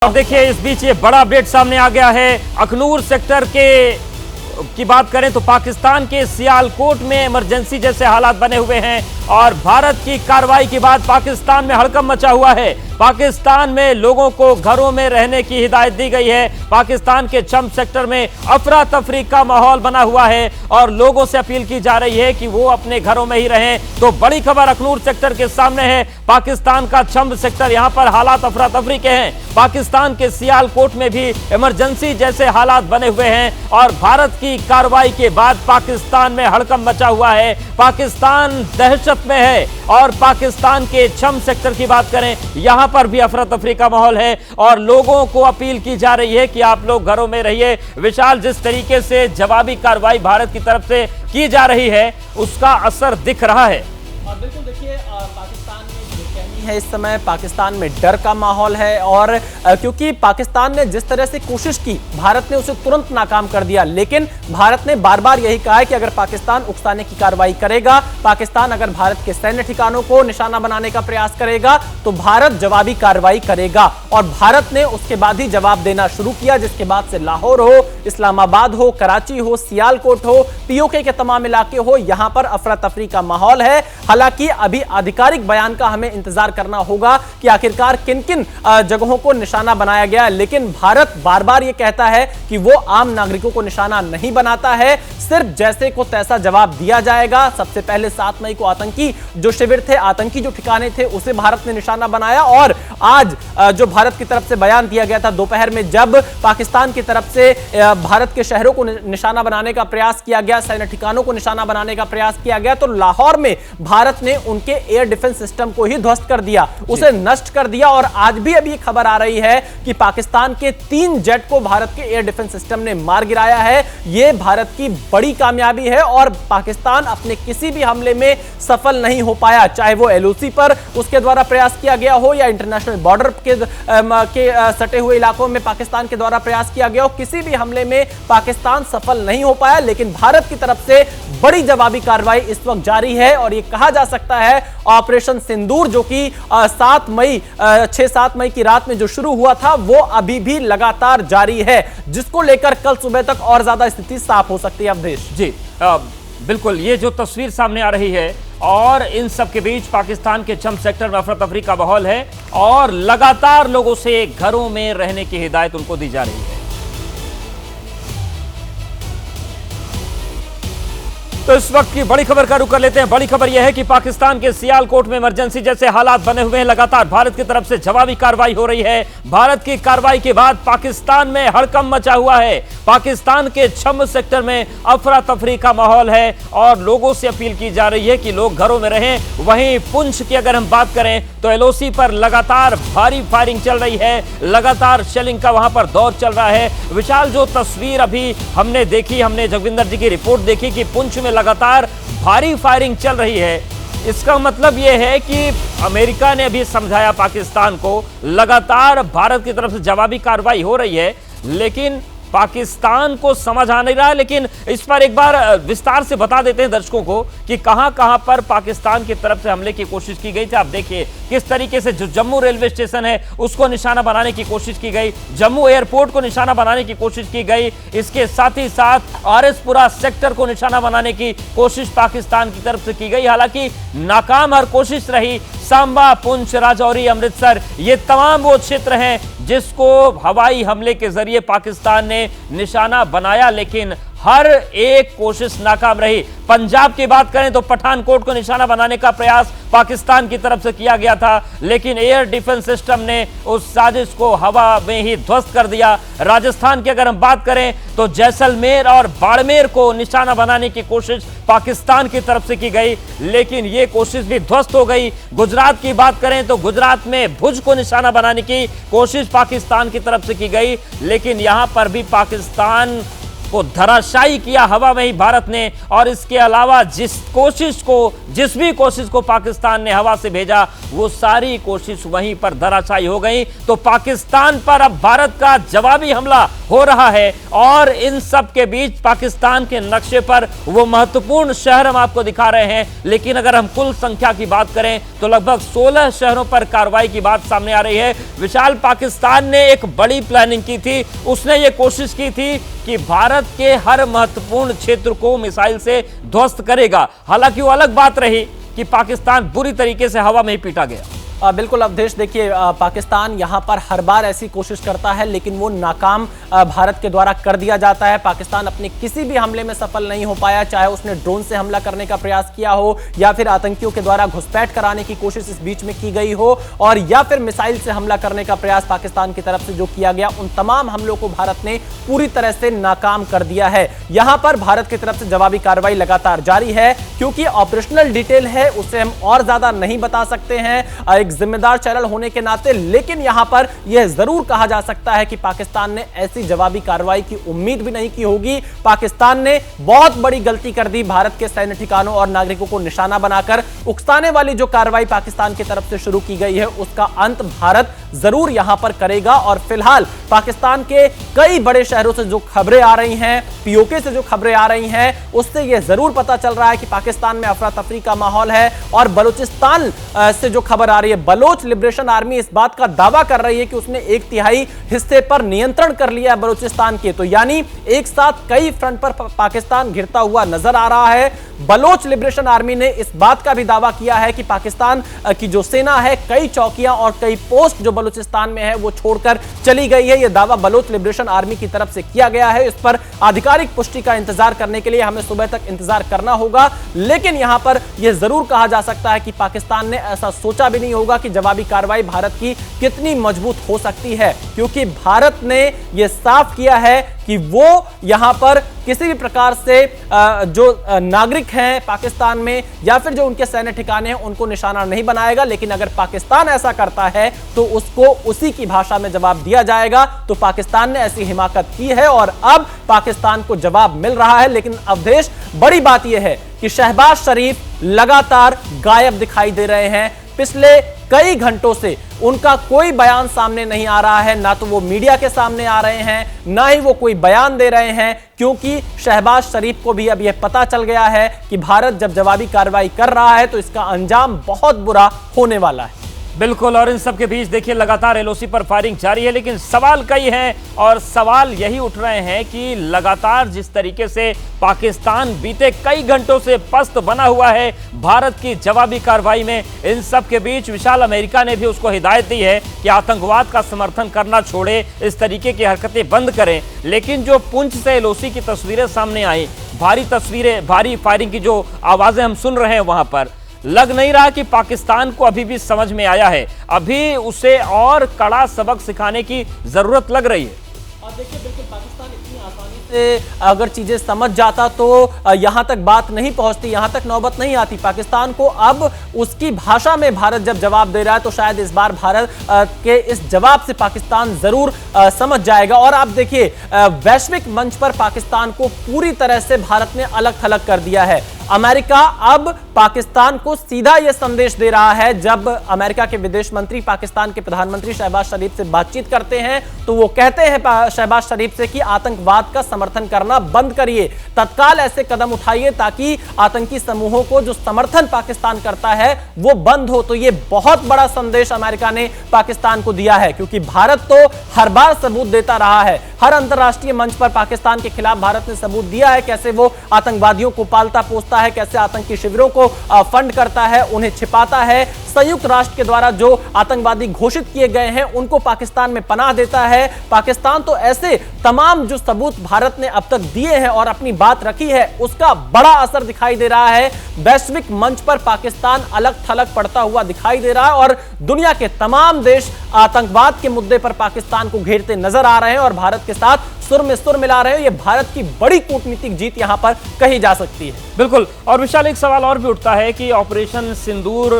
अब देखिए इस बीच ये बड़ा अपडेट सामने आ गया है। अखनूर सेक्टर की बात करें तो पाकिस्तान के सियालकोट में इमरजेंसी जैसे हालात बने हुए हैं और भारत की कार्रवाई के बाद पाकिस्तान में हड़कंप मचा हुआ है। पाकिस्तान में लोगों को घरों में रहने की हिदायत दी गई है। पाकिस्तान के छम सेक्टर में अफरा तफरी का माहौल बना हुआ है और लोगों से अपील की जा रही है कि वो अपने घरों में ही रहें। तो बड़ी खबर अखनूर सेक्टर के सामने है। पाकिस्तान का छम सेक्टर, यहां पर हालात अफरा तफरी के हैं। पाकिस्तान के सियालकोट में भी इमरजेंसी जैसे हालात बने हुए हैं और भारत की कार्रवाई के बाद पाकिस्तान में हड़कंप मचा हुआ है। पाकिस्तान दहशत में है और पाकिस्तान के छम सेक्टर की बात करें, यहां पर भी अफरा तफरी का माहौल है और लोगों को अपील की जा रही है कि आप लोग घरों में रहिए। विशाल, जिस तरीके से जवाबी कार्रवाई भारत की तरफ से की जा रही है उसका असर दिख रहा है। बिल्कुल, देखिए पाकिस्तान में बेचैनी है, इस समय पाकिस्तान में डर का माहौल है और क्योंकि पाकिस्तान ने जिस तरह से कोशिश की, भारत ने उसे तुरंत नाकाम कर दिया। लेकिन भारत ने बार बार यही कहा है कि अगर पाकिस्तान उकसाने की कार्रवाई करेगा, पाकिस्तान अगर भारत के सैन्य ठिकानों को निशाना बनाने का प्रयास करेगा तो भारत जवाबी कार्रवाई करेगा। और भारत ने उसके बाद ही जवाब देना शुरू किया, जिसके बाद से लाहौर हो, इस्लामाबाद हो, कराची हो, सियालकोट हो, पीओके के तमाम इलाके हो, यहां पर अफरा तफरी का माहौल है। हालांकि अभी आधिकारिक बयान का हमें इंतजार करना होगा कि आखिरकार किन किन जगहों को निशाना बनाया गया है। लेकिन भारत बार बार यह कहता है कि वो आम नागरिकों को निशाना नहीं बनाता है, सिर्फ जैसे को तैसा जवाब दिया जाएगा। सबसे पहले 7 मई को आतंकी जो शिविर थे, आतंकी जो ठिकाने थे, उसे भारत ने निशाना बनाया। और आज जो भारत की तरफ से बयान दिया गया था दोपहर में, जब पाकिस्तान की तरफ से भारत के शहरों को निशाना बनाने का प्रयास किया गया, सैन्य ठिकानों को निशाना बनाने का प्रयास किया गया, तो लाहौर में भारत ने उनके एयर डिफेंस सिस्टम को ही ध्वस्त कर दिया, उसे नष्ट कर दिया। और आज भी अभी खबर आ रही है कि पाकिस्तान के 3 जेट को भारत के एयर डिफेंस सिस्टम ने मार गिराया है। यह भारत की बड़ी कामयाबी है और पाकिस्तान अपने किसी भी हमले में सफल नहीं हो पाया, चाहे वो एलओसी पर उसके द्वारा प्रयास किया गया हो या इंटरनेशनल बॉर्डर के सटे हुए इलाकों में पाकिस्तान के द्वारा प्रयास किया गया हो। किसी भी हमले में पाकिस्तान सफल नहीं हो पाया। लेकिन भारत की तरफ से बड़ी जवाबी कार्रवाई इस वक्त जारी है और यह कहा जा सकता है ऑपरेशन सिंदूर, जो कि 6-7 मई की रात में जो शुरू हुआ था, वो अभी भी लगातार जारी है, जिसको लेकर कल सुबह तक और ज्यादा स्थिति साफ हो सकती है। अवधेश जी बिल्कुल, ये जो तस्वीर सामने आ रही है और इन सब के बीच पाकिस्तान के छम सेक्टर में अफरा तफरी का माहौल है और लगातार लोगों से घरों में रहने की हिदायत उनको दी जा रही है। तो इस वक्त की बड़ी खबर का रुख कर लेते हैं। बड़ी खबर यह है कि पाकिस्तान के सियालकोट में इमरजेंसी जैसे हालात बने हुए हैं। लगातार भारत की तरफ से जवाबी कार्रवाई हो रही है। भारत की कार्रवाई के बाद पाकिस्तान में हड़कंप मचा हुआ है। पाकिस्तान के छम सेक्टर में अफरा तफरी का माहौल है और लोगों से अपील की जा रही है कि लोग घरों में रहें। वहीं पुंछ की अगर हम बात करें तो एलओसी पर लगातार भारी फायरिंग चल रही है, लगातार शेलिंग का वहां पर दौर चल रहा है। विशाल, जो तस्वीर अभी हमने देखी, हमने जगविंदर जी की रिपोर्ट देखी कि पुंछ में लगातार भारी फायरिंग चल रही है। इसका मतलब यह है कि अमेरिका ने अभी समझाया पाकिस्तान को, लगातार भारत की तरफ से जवाबी कार्रवाई हो रही है, लेकिन पाकिस्तान को समझ आ नहीं रहा है। लेकिन इस पर एक बार विस्तार से बता देते हैं दर्शकों को कि कहां पर पाकिस्तान की तरफ से हमले की कोशिश की गई थी। आप देखिए किस तरीके से जो जम्मू रेलवे स्टेशन है उसको निशाना बनाने की कोशिश की गई, जम्मू एयरपोर्ट को निशाना बनाने की कोशिश की गई, इसके साथ ही साथ आरएसपुरा सेक्टर को निशाना बनाने की कोशिश पाकिस्तान की तरफ से की गई। हालांकि नाकाम हर कोशिश रही। सांबा, पुंछ, राजौरी, अमृतसर, ये तमाम वो क्षेत्र हैं जिसको हवाई हमले के जरिए पाकिस्तान ने निशाना बनाया, लेकिन हर एक कोशिश नाकाम रही। पंजाब की बात करें तो पठानकोट को निशाना बनाने का प्रयास पाकिस्तान की तरफ से किया गया था, लेकिन एयर डिफेंस सिस्टम ने उस साजिश को हवा में ही ध्वस्त कर दिया। राजस्थान की अगर हम बात करें तो जैसलमेर और बाड़मेर को निशाना बनाने की कोशिश पाकिस्तान की तरफ से की गई, लेकिन यह कोशिश भी ध्वस्त हो गई। गुजरात की बात करें तो गुजरात में भुज को निशाना बनाने की कोशिश पाकिस्तान की तरफ से की गई, लेकिन यहां पर भी पाकिस्तान को धराशायी किया हवा में ही भारत ने। और इसके अलावा जिस भी कोशिश को पाकिस्तान ने हवा से भेजा, वो सारी कोशिश वहीं पर धराशायी हो गई। तो पाकिस्तान पर अब भारत का जवाबी हमला हो रहा है। और इन सब के बीच पाकिस्तान के नक्शे पर वो महत्वपूर्ण शहर हम आपको दिखा रहे हैं, लेकिन अगर हम कुल संख्या की बात करें तो लगभग 16 शहरों पर कार्रवाई की बात सामने आ रही है। विशाल, पाकिस्तान ने एक बड़ी प्लानिंग की थी। उसने ये कोशिश की थी कि भारत के हर महत्वपूर्ण क्षेत्र को मिसाइल से ध्वस्त करेगा। हालांकि वो अलग बात रही कि पाकिस्तान बुरी तरीके से हवा में ही पीटा गया। बिल्कुल अवधेश, देखिए पाकिस्तान यहां पर हर बार ऐसी कोशिश करता है, लेकिन वो नाकाम भारत के द्वारा कर दिया जाता है। पाकिस्तान अपने किसी भी हमले में सफल नहीं हो पाया, चाहे उसने ड्रोन से हमला करने का प्रयास किया हो या फिर आतंकियों के द्वारा घुसपैठ कराने की कोशिश इस बीच में की गई हो, और या फिर मिसाइल से हमला करने का प्रयास पाकिस्तान की तरफ से जो किया गया, उन तमाम हमलों को भारत ने पूरी तरह से नाकाम कर दिया है। यहां पर भारत की तरफ से जवाबी कार्रवाई लगातार जारी है। क्योंकि ऑपरेशनल डिटेल है, उसे हम और ज्यादा नहीं बता सकते हैं जिम्मेदार चैनल होने के नाते, लेकिन यहां पर यह जरूर कहा जा सकता है कि पाकिस्तान ने ऐसी जवाबी कार्रवाई की उम्मीद भी नहीं की होगी। पाकिस्तान ने बहुत बड़ी गलती कर दी। भारत के सैन्य ठिकानों और नागरिकों को निशाना बनाकर उकसाने वाली जो कार्रवाई पाकिस्तान की तरफ से शुरू की गई है, उसका अंत भारत जरूर यहां पर करेगा। और फिलहाल पाकिस्तान के कई बड़े शहरों से जो खबरें आ रही हैं, पीओके से जो खबरें आ रही हैं, उससे यह जरूर पता चल रहा है कि पाकिस्तान में अफरा तफरी का माहौल है। और बलूचिस्तान से जो खबर आ रही है, बलोच लिबरेशन आर्मी इस बात का दावा कर रही है कि उसने 1/3 हिस्से पर नियंत्रण कर लिया है बलूचिस्तान के। तो यानी एक साथ कई फ्रंट पर पाकिस्तान घिरता हुआ नजर आ रहा है। बलोच लिबरेशन आर्मी ने इस बात का भी दावा किया है कि पाकिस्तान की जो सेना है, कई चौकियां और कई पोस्ट जो बलूचिस्तान में है वो छोड़कर चली गई है। यह दावा बलोच लिबरेशन आर्मी की तरफ से किया गया है। इस पर आधिकारिक पुष्टि का इंतजार करने के लिए हमें सुबह तक इंतजार करना होगा। लेकिन यहां पर यह जरूर कहा जा सकता है कि पाकिस्तान ने ऐसा सोचा भी नहीं होगा कि जवाबी कार्रवाई भारत की कितनी मजबूत हो सकती है, क्योंकि भारत ने यह साफ किया है कि वो यहां पर किसी भी प्रकार से जो नागरिक हैं पाकिस्तान में या फिर जो उनके सैन्य ठिकाने हैं, उनको निशाना नहीं बनाएगा। लेकिन अगर पाकिस्तान ऐसा करता है तो उसको उसी की भाषा में जवाब दिया जाएगा। तो पाकिस्तान ने ऐसी हिमाकत की है और अब पाकिस्तान को जवाब मिल रहा है। लेकिन अवधेश, बड़ी बात यह है कि शहबाज शरीफ लगातार गायब दिखाई दे रहे हैं। पिछले कई घंटों से उनका कोई बयान सामने नहीं आ रहा है, ना तो वो मीडिया के सामने आ रहे हैं, ना ही वो कोई बयान दे रहे हैं, क्योंकि शहबाज शरीफ को भी अब यह पता चल गया है कि भारत जब जवाबी कार्रवाई कर रहा है तो इसका अंजाम बहुत बुरा होने वाला है। बिल्कुल, और इन सब के बीच देखिए लगातार एलओसी पर फायरिंग जारी है, लेकिन सवाल कई हैं और सवाल यही उठ रहे हैं कि लगातार जिस तरीके से पाकिस्तान बीते कई घंटों से पस्त बना हुआ है भारत की जवाबी कार्रवाई में, इन सब के बीच विशाल अमेरिका ने भी उसको हिदायत दी है कि आतंकवाद का समर्थन करना छोड़े, इस तरीके की हरकतें बंद करें। लेकिन जो पुंछ से एलओसी की तस्वीरें सामने आई, भारी फायरिंग की जो आवाजें हम सुन रहे हैं, वहां पर लग नहीं रहा कि पाकिस्तान को अभी भी समझ में आया है। अभी उसे और कड़ा सबक सिखाने की जरूरत लग रही है। और देखिए, बिल्कुल पाकिस्तान इतनी आसानी से अगर चीजें समझ जाता तो यहां तक बात नहीं पहुंचती, यहां तक नौबत नहीं आती। पाकिस्तान को अब उसकी भाषा में भारत जब जवाब दे रहा है तो शायद इस बार भारत के इस जवाब से पाकिस्तान जरूर समझ जाएगा। और आप देखिए, वैश्विक मंच पर पाकिस्तान को पूरी तरह से भारत ने अलग थलग कर दिया है। अमेरिका अब पाकिस्तान को सीधा यह संदेश दे रहा है, जब अमेरिका के विदेश मंत्री पाकिस्तान के प्रधानमंत्री शहबाज शरीफ से बातचीत करते हैं तो वो कहते हैं शहबाज शरीफ से कि आतंकवाद का समर्थन करना बंद करिए, तत्काल ऐसे कदम उठाइए ताकि आतंकी समूहों को जो समर्थन पाकिस्तान करता है वो बंद हो। तो ये बहुत बड़ा संदेश अमेरिका ने पाकिस्तान को दिया है, क्योंकि भारत तो हर बार सबूत देता रहा है। हर अंतरराष्ट्रीय मंच पर पाकिस्तान के खिलाफ भारत ने सबूत दिया है, कैसे वो आतंकवादियों को पालता पोसता है, कैसे आतंकी शिविरों को फंड करता है, उन्हें छिपाता है। संयुक्त राष्ट्र के द्वारा जो आतंकवादी घोषित किए गए हैं उनको पाकिस्तान में पनाह देता है। पाकिस्तान तो ऐसे तमाम जो सबूत भारत ने अब तक दिए हैं और अपनी बात रखी है, उसका बड़ा असर दिखाई दे रहा है। वैश्विक मंच पर पाकिस्तान अलग थलग पड़ता हुआ दिखाई दे रहा है और दुनिया के तमाम देश आतंकवाद के मुद्दे पर पाकिस्तान को घेरते नजर आ रहे हैं और भारत के साथ सुर में सुर मिला रहे हैं। यह भारत की बड़ी कूटनीतिक जीत यहां पर कही जा सकती है। बिल्कुल, और विशाल, एक सवाल और भी उठता है कि ऑपरेशन सिंदूर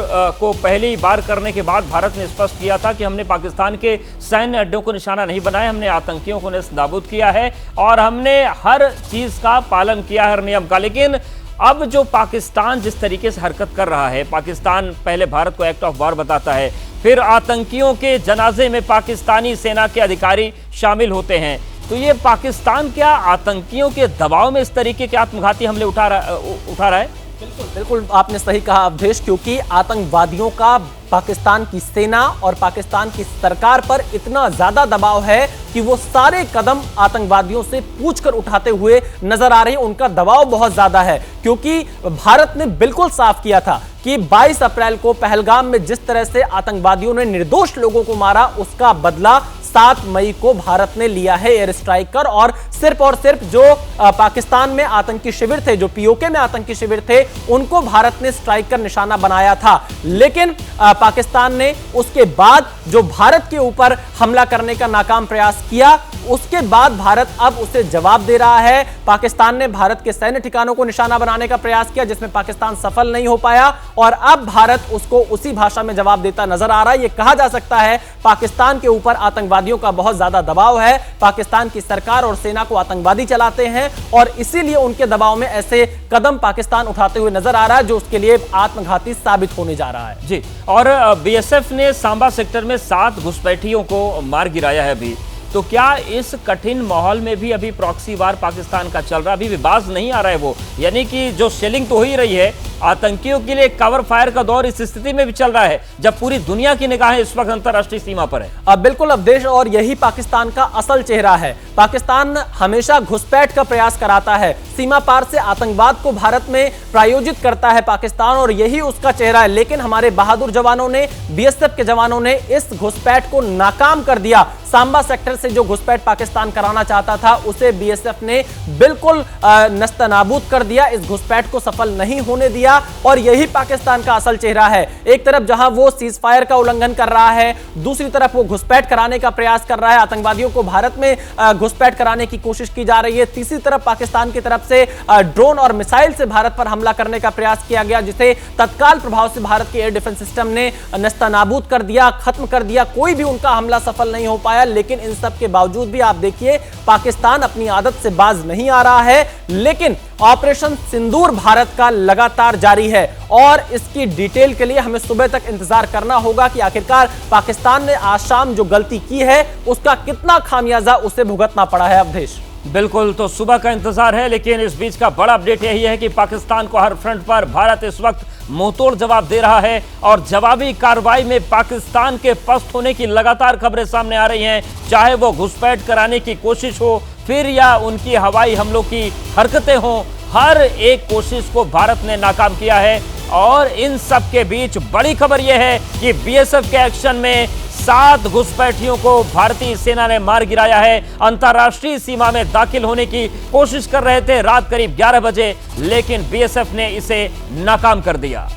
को पहली बार करने के बाद भारत ने स्पष्ट किया था कि हमने पाकिस्तान के सैन्य अड्डों को निशाना नहीं बनाया, हमने आतंकियों को नाबूद किया है और हमने हर चीज का पालन किया है, हर नियम का। लेकिन अब जो पाकिस्तान जिस तरीके से हरकत कर रहा है, पाकिस्तान पहले भारत को एक्ट ऑफ वॉर बताता है, फिर आतंकियों के जनाजे में पाकिस्तानी सेना के अधिकारी शामिल होते हैं, तो ये पाकिस्तान क्या आतंकियों के दबाव में इस तरीके के आत्मघाती हमले उठा रहा है? बिल्कुल बिल्कुल आपने सही कहा अवधेश, क्योंकि आतंकवादियों का पाकिस्तान की सेना और पाकिस्तान की सरकार पर इतना ज्यादा दबाव है कि वो सारे कदम आतंकवादियों से पूछकर उठाते हुए नजर आ रही है। उनका दबाव बहुत ज्यादा है क्योंकि भारत ने बिल्कुल साफ किया था कि 22 अप्रैल को पहलगाम में जिस तरह से आतंकवादियों ने निर्दोष लोगों को मारा, उसका बदला 7 मई को भारत ने लिया है एयर स्ट्राइक कर। और सिर्फ जो पाकिस्तान में आतंकी शिविर थे, जो पीओके में आतंकी शिविर थे, उनको भारत ने स्ट्राइक कर निशाना बनाया था। लेकिन पाकिस्तान ने उसके बाद जो भारत के ऊपर हमला करने का नाकाम प्रयास किया, उसके बाद भारत अब उसे जवाब दे रहा है। पाकिस्तान ने भारत के सैन्य ठिकानों को निशाना बनाने का प्रयास किया जिसमें पाकिस्तान सफल नहीं हो पाया और अब भारत उसको उसी भाषा में जवाब देता नजर आ रहा है। यह कहा जा सकता है पाकिस्तान के ऊपर आतंकवादियों का बहुत ज्यादा दबाव है, पाकिस्तान की सरकार और सेना को आतंकवादी चलाते हैं और इसीलिए उनके दबाव में ऐसे कदम पाकिस्तान उठाते हुए नजर आ रहा है जो उसके लिए आत्मघाती साबित होने जा रहा है। जी, और बीएसएफ ने सांबा सेक्टर में 7 घुसपैठियों को मार गिराया है अभी, तो क्या इस कठिन माहौल में भी अभी प्रॉक्सी वार पाकिस्तान का चल रहा, अभी विवाद नहीं आ रहा है वो, यानी कि जो शेलिंग तो हो ही रही है, आतंकियों के लिए कवर फायर का दौर इस स्थिति में भी चल रहा है जब पूरी दुनिया की निगाहें इस वक्त अंतरराष्ट्रीय सीमा पर है। बिल्कुल अवधेश, और यही पाकिस्तान का असल चेहरा है। पाकिस्तान हमेशा घुसपैठ का प्रयास कराता है, सीमा पार से आतंकवाद को भारत में प्रायोजित करता है पाकिस्तान और यही उसका चेहरा है। लेकिन हमारे बहादुर जवानों ने, बीएसएफ के जवानों ने इस घुसपैठ को नाकाम कर दिया। सांबा सेक्टर से जो घुसपैठ पाकिस्तान कराना चाहता था उसे बीएसएफ ने बिल्कुल नस्तनाबूद कर दिया, इस घुसपैठ को सफल नहीं होने दिया और यही पाकिस्तान का असल चेहरा है। एक तरफ जहां वो सीज फायर का उल्लंघन कर रहा है, दूसरी तरफ वो घुसपैठ कराने का प्रयास कर रहा है, आतंकवादियों को भारत में घुसपैठ कराने की कोशिश की जा रही है। तीसरी तरफ पाकिस्तान की तरफ से ड्रोन और मिसाइल से भारत पर हमला करने का प्रयास किया गया जिसे तत्काल प्रभाव से भारत के एयर डिफेंस सिस्टम ने नस्तनाबूद कर दिया, खत्म कर दिया। कोई भी उनका हमला सफल नहीं हो पाया। लेकिन इन सब के बावजूद भी आप देखिए पाकिस्तान अपनी आदत से बाज नहीं आ रहा है। लेकिन ऑपरेशन सिंदूर भारत का लगातार जारी है और इसकी डिटेल के लिए हमें सुबह तक इंतजार करना होगा कि आखिरकार पाकिस्तान ने आज शाम जो गलती की है उसका कितना खामियाजा उसे भुगतना पड़ा है। अवधेश, बिल्कुल, तो सुबह का इंतजार है, लेकिन इस बीच का बड़ा अपडेट यही है कि पाकिस्तान को हर फ्रंट पर भारत इस वक्त मुंहतोड़ जवाब दे रहा है और जवाबी कार्रवाई में पाकिस्तान के पस्त होने की लगातार खबरें सामने आ रही हैं, चाहे वो घुसपैठ कराने की कोशिश हो फिर या उनकी हवाई हमलों की हरकतें हों, हर एक कोशिश को भारत ने नाकाम किया है। और इन सब के बीच बड़ी खबर यह है कि बीएसएफ के एक्शन में 7 घुसपैठियों को भारतीय सेना ने मार गिराया है। अंतरराष्ट्रीय सीमा में दाखिल होने की कोशिश कर रहे थे रात करीब 11 बजे, लेकिन बीएसएफ ने इसे नाकाम कर दिया।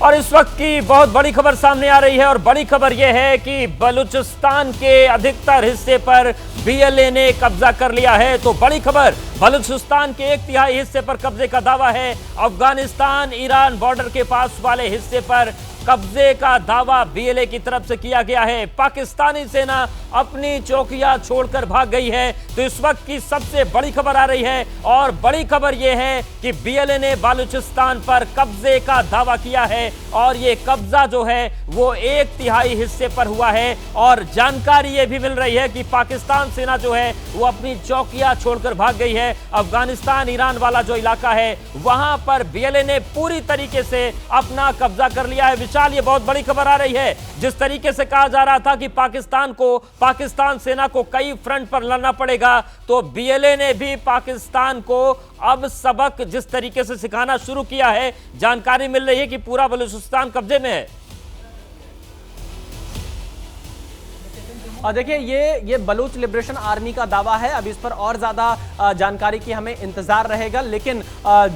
और इस वक्त की बहुत बड़ी खबर सामने आ रही है और बड़ी खबर यह है कि बलूचिस्तान के अधिकतर हिस्से पर बीएलए ने कब्जा कर लिया है। तो बड़ी खबर, बलूचिस्तान के 1/3 हिस्से पर कब्जे का दावा है। अफगानिस्तान ईरान बॉर्डर के पास वाले हिस्से पर कब्जे का दावा बीएलए की तरफ से किया गया है। पाकिस्तानी सेना अपनी चौकियां छोड़कर भाग गई है। तो इस वक्त की सबसे बड़ी खबर आ रही है और बड़ी खबर यह है कि बीएलए ने बलूचिस्तान पर कब्जे का दावा किया है और ये कब्जा जो है वो 1/3 हिस्से पर हुआ है। और जानकारी ये भी मिल रही है कि पाकिस्तान सेना जो है वो अपनी चौकियां छोड़कर भाग गई है। अफगानिस्तान ईरान वाला जो इलाका है वहां पर बीएलए ने पूरी तरीके से अपना कब्जा कर लिया है। विशाल, ये बहुत बड़ी खबर आ रही है। जिस तरीके से कहा जा रहा था कि पाकिस्तान सेना को कई फ्रंट पर लड़ना पड़ेगा, तो बीएलए ने भी पाकिस्तान को अब सबक जिस तरीके से सिखाना शुरू किया है। जानकारी मिल रही है कि पूरा बलूचिस्तान कब्जे में है। और देखिए ये बलूच लिबरेशन आर्मी का दावा है। अब इस पर और ज्यादा जानकारी की हमें इंतजार रहेगा, लेकिन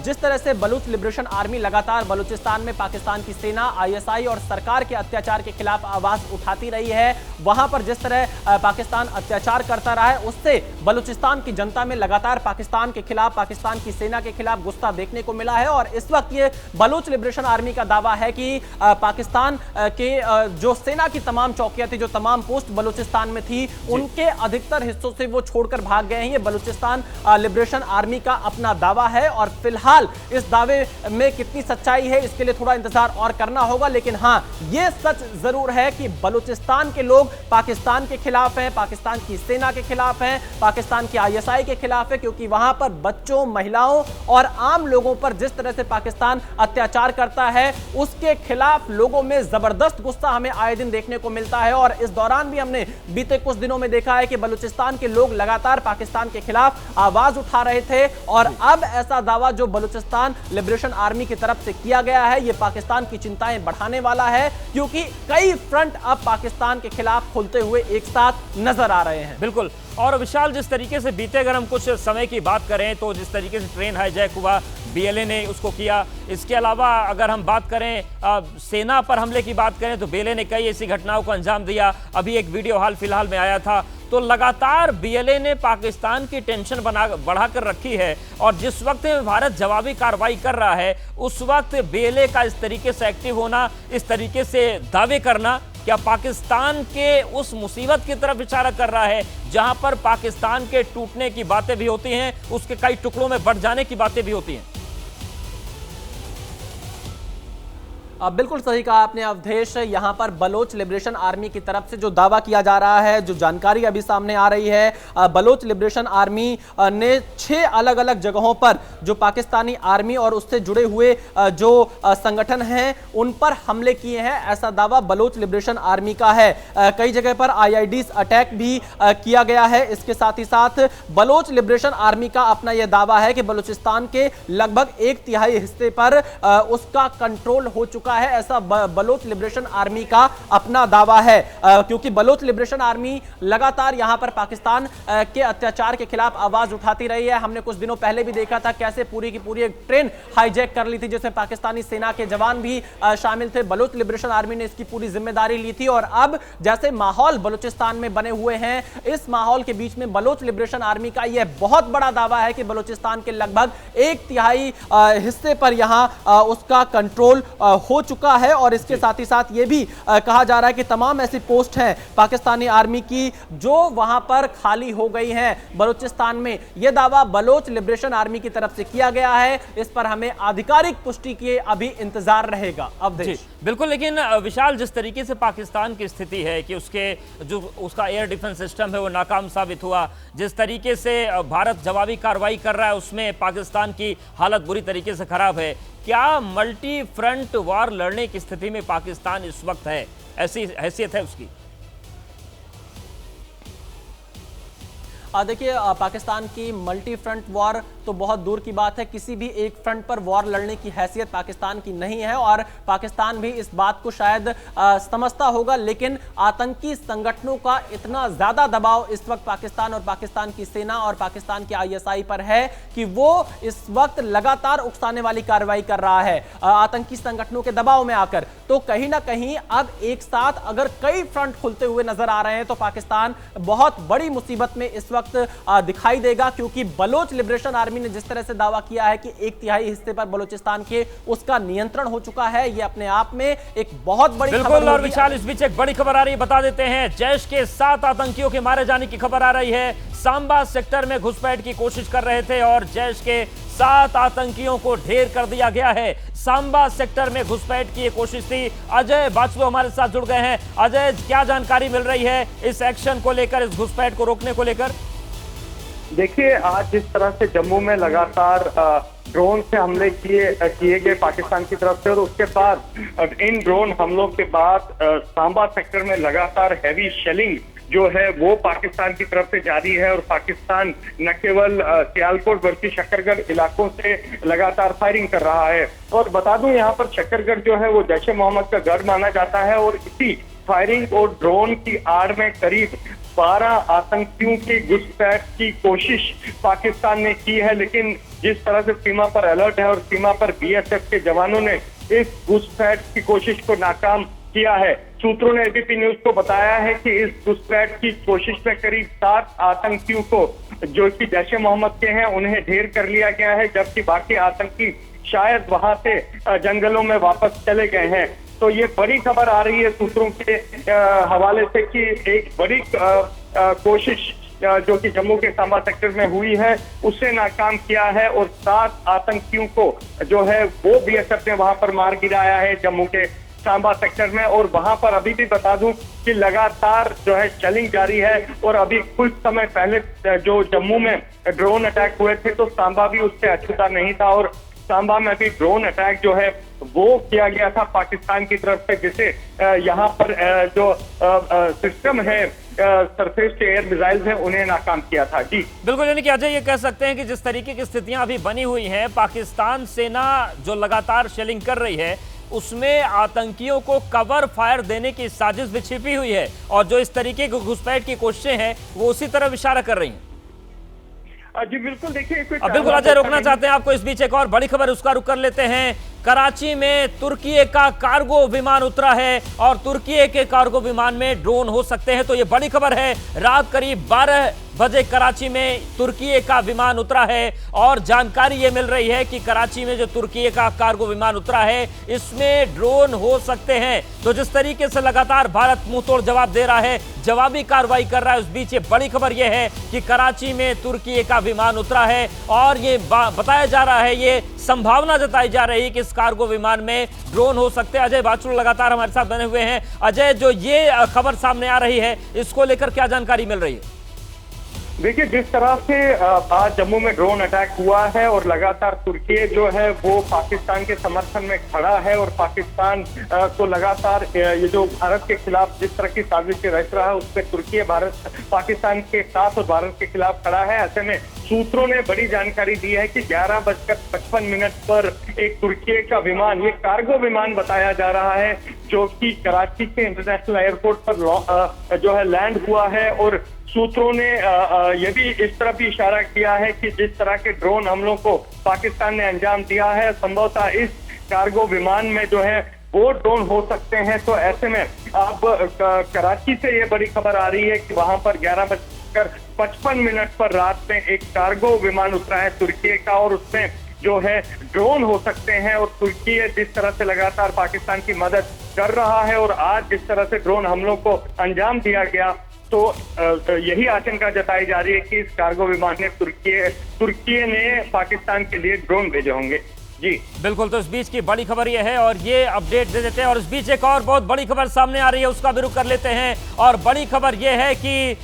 जिस तरह से बलूच लिबरेशन आर्मी लगातार बलूचिस्तान में पाकिस्तान की सेना, आईएसआई और सरकार के अत्याचार के खिलाफ आवाज उठाती रही है, वहां पर जिस तरह पाकिस्तान अत्याचार करता रहा है, उससे बलूचिस्तान की जनता में लगातार पाकिस्तान के खिलाफ, पाकिस्तान की सेना के खिलाफ गुस्सा देखने को मिला है। और इस वक्त ये बलूच लिबरेशन आर्मी का दावा है कि पाकिस्तान के जो सेना की तमाम चौकियां थी, जो तमाम पोस्ट बलूचिस्तान में थी, उनके अधिकतर हिस्सों से वो छोड़कर भाग गए हैं। ये बलूचिस्तान लिबरेशन आर्मी का अपना दावा है और फिलहाल इस दावे में कितनी सच्चाई है इसके लिए थोड़ा इंतजार और करना होगा। लेकिन हां, ये सच जरूर है कि बलूचिस्तान के लोग पाकिस्तान के खिलाफ हैं, पाकिस्तान की सेना के खिलाफ हैं, पाकिस्तान की आईएसआई के खिलाफ है, क्योंकि वहां पर बच्चों, महिलाओं और आम लोगों पर जिस तरह से पाकिस्तान अत्याचार करता है, उसके खिलाफ लोगों में जबरदस्त गुस्सा हमें आए दिन देखने को मिलता है। और इस दौरान भी हमने बीते कुछ दिनों में देखा है कि बलूचिस्तान के लोग लगातार पाकिस्तान के खिलाफ आवाज उठा रहे थे। और अब ऐसा दावा जो बलूचिस्तान लिबरेशन आर्मी की तरफ से किया गया है, यह पाकिस्तान की चिंताएं बढ़ाने वाला है, क्योंकि कई फ्रंट अब पाकिस्तान के खिलाफ खुलते हुए एक साथ नजर आ रहे हैं। बिल्कुल। और विशाल, जिस तरीके से बीते, अगर हम कुछ समय की बात करें तो जिस तरीके से ट्रेन हाईजैक हुआ, बीएलए ने उसको किया। इसके अलावा अगर हम बात करें सेना पर हमले की बात करें तो बीएलए ने कई ऐसी घटनाओं को अंजाम दिया। अभी एक वीडियो हाल फिलहाल में आया था। तो लगातार बीएलए ने पाकिस्तान की टेंशन बढ़ाकर रखी है। और जिस वक्त भारत जवाबी कार्रवाई कर रहा है, उस वक्त बीएलए का इस तरीके से एक्टिव होना, इस तरीके से दावे करना, क्या पाकिस्तान के उस मुसीबत की तरफ इशारा कर रहा है जहां पर पाकिस्तान के टूटने की बातें भी होती हैं, उसके कई टुकड़ों में बढ़ जाने की बातें भी होती हैं? बिल्कुल सही कहा आपने अवधेश। यहां पर बलोच लिबरेशन आर्मी की तरफ से जो दावा किया जा रहा है, जो जानकारी अभी सामने आ रही है, बलोच लिबरेशन आर्मी ने 6 अलग अलग जगहों पर जो पाकिस्तानी आर्मी और उससे जुड़े हुए जो संगठन हैं उन पर हमले किए हैं, ऐसा दावा बलोच लिबरेशन आर्मी का है। कई जगह पर आईईडीज अटैक भी किया गया है। इसके साथ ही साथ बलोच लिबरेशन आर्मी का अपना यह दावा है कि बलूचिस्तान के लगभग 1/3 हिस्से पर उसका कंट्रोल हो चुका है, ऐसा बलोच लिबरेशन आर्मी का अपना दावा है। क्योंकि बलोच लिबरेशन आर्मी लगातार यहां पर पाकिस्तान के अत्याचार के खिलाफ आवाज उठाती रही है। हमने कुछ दिनों पहले भी देखा था कैसे पूरी की पूरी एक ट्रेन हाईजैक कर ली थी, जिसमें पाकिस्तानी सेना के जवान भी शामिल थे। बलोच लिबरेशन आर्मी ने इसकी पूरी जिम्मेदारी ली थी। और अब जैसे माहौल बलूचिस्तान में बने हुए हैं, इस माहौल के बीच में बलोच लिबरेशन आर्मी का यह बहुत बड़ा दावा है कि बलूचिस्तान के लगभग 1/3 हिस्से पर यहां उसका कंट्रोल हो चुका है। और इसके साथ ही साथ यह भी कहा जा रहा है कि तमाम ऐसी पोस्ट हैं पाकिस्तानी आर्मी की जो वहां पर खाली हो गई हैं बलूचिस्तान में। यह दावा बलोच लिबरेशन आर्मी की तरफ से किया गया है। इस पर हमें आधिकारिक पुष्टि के अभी इंतजार रहेगा। अवधेश, बिल्कुल। लेकिन विशाल, जिस तरीके से पाकिस्तान की स्थिति है कि उसका एयर डिफेंस सिस्टम है वो नाकाम साबित हुआ, जिस तरीके से भारत जवाबी कार्रवाई कर रहा है उसमें पाकिस्तान की हालत बुरी तरीके से खराब है, क्या मल्टी फ्रंट वॉर लड़ने की स्थिति में पाकिस्तान इस वक्त है? ऐसी हैसियत है उसकी? देखिए, पाकिस्तान की मल्टी फ्रंट वॉर तो बहुत दूर की बात है। किसी भी एक फ्रंट पर वॉर लड़ने की हैसियत पाकिस्तान की नहीं है और पाकिस्तान भी इस बात को शायद समझता होगा। लेकिन आतंकी संगठनों का इतना ज्यादा दबाव इस वक्त पाकिस्तान और पाकिस्तान की सेना और पाकिस्तान की आईएसआई पर है कि वो इस वक्त लगातार उकसाने वाली कार्रवाई कर रहा है आतंकी संगठनों के दबाव में आकर। तो कहीं ना कहीं अब एक साथ अगर कई फ्रंट खुलते हुए नजर आ रहे हैं तो पाकिस्तान बहुत बड़ी मुसीबत में इस वक्त दिखाई देगा। क्योंकि बलोच लिबरेशन आर्मी ने जिस तरह से दावा किया है कि 1/3 हिस्से पर बलूचिस्तान के उसका नियंत्रण हो चुका है, यह अपने आप में एक बहुत बड़ी बिल्कुल। और विशाल, इस बीच एक बड़ी खबर आ रही है, बता देते हैं। जैश के 7 आतंकियों के मारे जाने की खबर आ रही है। सांबा सेक्टर में घुसपैठ की कोशिश कर रहे थे और जैश के 7 आतंकियों को ढेर कर दिया गया है। सांबा सेक्टर में घुसपैठ की कोशिश थी। अजय बाचलो हमारे साथ जुड़ गए हैं। अजय, क्या जानकारी मिल रही है इस एक्शन को लेकर, इस घुसपैठ को रोकने को लेकर? देखिए, आज जिस तरह से जम्मू में लगातार ड्रोन से हमले किए गए पाकिस्तान की तरफ से, और उसके बाद इन ड्रोन हमलों के बाद सांबा सेक्टर में लगातार हैवी शेलिंग जो है वो पाकिस्तान की तरफ से जारी है। और पाकिस्तान न केवल सियालकोट बल्कि शक्करगढ़ इलाकों से लगातार फायरिंग कर रहा है। और बता दूं, यहाँ पर शक्करगढ़ जो है वो जैश ए मोहम्मद का गढ़ माना जाता है और इसी फायरिंग और ड्रोन की आड़ में करीब 12 आतंकियों की घुसपैठ की कोशिश पाकिस्तान ने की है, लेकिन जिस तरह से सीमा पर अलर्ट है और सीमा पर बीएसएफ के जवानों ने इस घुसपैठ की कोशिश को नाकाम किया है। सूत्रों ने एबीपी न्यूज को बताया है कि इस घुसपैठ की कोशिश में करीब 7 आतंकियों को, जो कि जैश ए मोहम्मद के हैं, उन्हें ढेर कर लिया गया है, जबकि बाकी आतंकी शायद वहां से जंगलों में वापस चले गए हैं। तो ये बड़ी खबर आ रही है सूत्रों के हवाले से कि एक बड़ी कोशिश जो कि जम्मू के सांबा सेक्टर में हुई है उसे नाकाम किया है और 7 आतंकियों को जो है वो बीएसएफ ने वहां पर मार गिराया है जम्मू के सांबा सेक्टर में। और वहां पर अभी भी बता दूं कि लगातार जो है शेलिंग जारी है और अभी कुछ समय पहले जो जम्मू में ड्रोन अटैक हुए थे तो सांबा भी उससे अछूता नहीं था और सांबा में भी ड्रोन अटैक जो है वो किया गया था पाकिस्तान की तरफ से, जिसे यहाँ पर जो सिस्टम है सरफेस टू एयर मिसाइल्स हैं उन्हें नाकाम किया था। जी बिल्कुल, यानी कि अजय ये कह सकते हैं कि जिस तरीके की स्थितियां अभी बनी हुई हैं, पाकिस्तान सेना जो लगातार शेलिंग कर रही है उसमें आतंकियों को कवर फायर देने की साजिश भी छिपी हुई है और जो इस तरीके की घुसपैठ की कोशिशें हैं वो उसी तरफ इशारा कर रही हैं। जी बिल्कुल, देखिए बिल्कुल अजय, रोकना चाहते हैं आपको इस बीच एक और बड़ी खबर उसका रुख कर लेते हैं। कराची में तुर्की का कार्गो विमान उतरा है और तुर्की के कार्गो विमान में ड्रोन हो सकते हैं। तो ये बड़ी खबर है, रात करीब 12 बजे कराची में तुर्की का विमान उतरा है और जानकारी ये मिल रही है कि कराची में जो तुर्की का कार्गो विमान उतरा है इसमें ड्रोन हो सकते हैं। तो जिस तरीके से लगातार भारत मुंह तोड़ जवाब दे रहा है, जवाबी कार्रवाई कर रहा है, उस बीच ये बड़ी खबर यह है कि कराची में तुर्की का विमान उतरा है और ये बताया जा रहा है, ये संभावना जताई जा रही है कि इस कार्गो विमान में ड्रोन हो सकते हैं। अजय बाचुल लगातार हमारे साथ बने हुए हैं। अजय, जो ये खबर सामने आ रही है इसको लेकर क्या जानकारी मिल रही है? देखिए, जिस तरह से आज जम्मू में ड्रोन अटैक हुआ है और लगातार तुर्की जो है वो पाकिस्तान के समर्थन में खड़ा है और पाकिस्तान को लगातार ये जो भारत के खिलाफ जिस तरह की साजिश रच रहा है उस पर तुर्की भारत पाकिस्तान के साथ और भारत के खिलाफ खड़ा है। ऐसे में सूत्रों ने बड़ी जानकारी दी है कि 11:55 पर एक तुर्की का विमान, ये कार्गो विमान बताया जा रहा है, जो कि कराची के इंटरनेशनल एयरपोर्ट पर जो है लैंड हुआ है। और सूत्रों ने ये भी इस तरह भी इशारा किया है कि जिस तरह के ड्रोन हमलों को पाकिस्तान ने अंजाम दिया है, संभवतः इस कार्गो विमान में जो है वो ड्रोन हो सकते हैं। तो ऐसे में अब कराची से ये बड़ी खबर आ रही है कि वहां पर 11:55 पर रात में एक कार्गो विमान उतरा है तुर्की का और उसमें जो है ड्रोन हो सकते हैं। और तुर्की जिस तरह से लगातार पाकिस्तान की मदद कर रहा है और आज जिस तरह से ड्रोन हमलों को अंजाम दिया गया, तो यही आशंका जताई जा रही है कि इस कार्गो विमान ने तुर्की ने पाकिस्तान के लिए ड्रोन भेजे होंगे। जी बिल्कुल, तो इस बीच की बड़ी खबर यह है और ये अपडेट दे देते हैं। और इस बीच एक और बहुत बड़ी खबर सामने आ रही है, उसका भी रुख कर लेते हैं। और बड़ी खबर यह है कि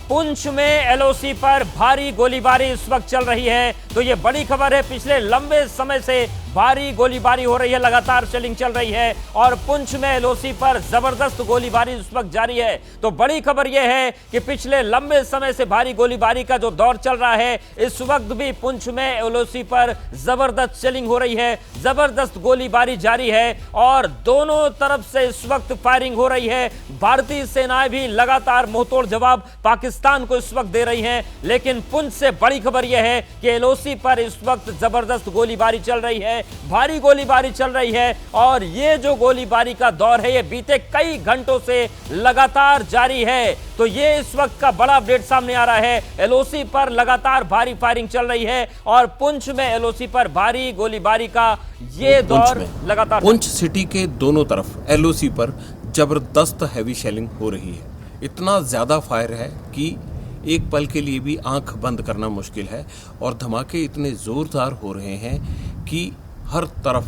पुंछ में एलओसी पर भारी गोलीबारी इस वक्त चल रही है। तो ये बड़ी खबर है, पिछले लंबे समय से भारी गोलीबारी हो रही है, लगातार शेलिंग चल रही है और पुंछ में एलओसी पर जबरदस्त गोलीबारी इस वक्त जारी है। तो बड़ी खबर यह है कि पिछले लंबे समय से भारी गोलीबारी का जो दौर चल रहा है, इस वक्त भी पुंछ में एलओसी पर जबरदस्त शेलिंग हो रही है, जबरदस्त गोलीबारी जारी है और दोनों तरफ से इस वक्त फायरिंग हो रही है। भारतीय सेनाएं भी लगातार मुंहतोड़ जवाब पाकिस्तान को इस वक्त दे रही हैं। लेकिन पुंछ से बड़ी खबर यह है कि एलओसी पर इस वक्त जबरदस्त गोलीबारी चल रही है, भारी गोलीबारी चल रही है और ये जो गोलीबारी का दौर है ये बीते कई घंटों से लगातार जारी है। तो ये इस वक्त का बड़ा अपडेट सामने आ रहा है, एलओसी पर लगातार भारी फायरिंग चल रही है और पुंछ में एलओसी पर भारी गोलीबारी का ये दौर लगातार। पुंछ सिटी के दोनों तरफ एलओसी पर जबरदस्त हैवी शेलिंग हो रही है। इतना ज्यादा फायर है कि एक पल के लिए भी आंख बंद करना मुश्किल है और धमाके इतने जोरदार हो रहे हैं कि हर तरफ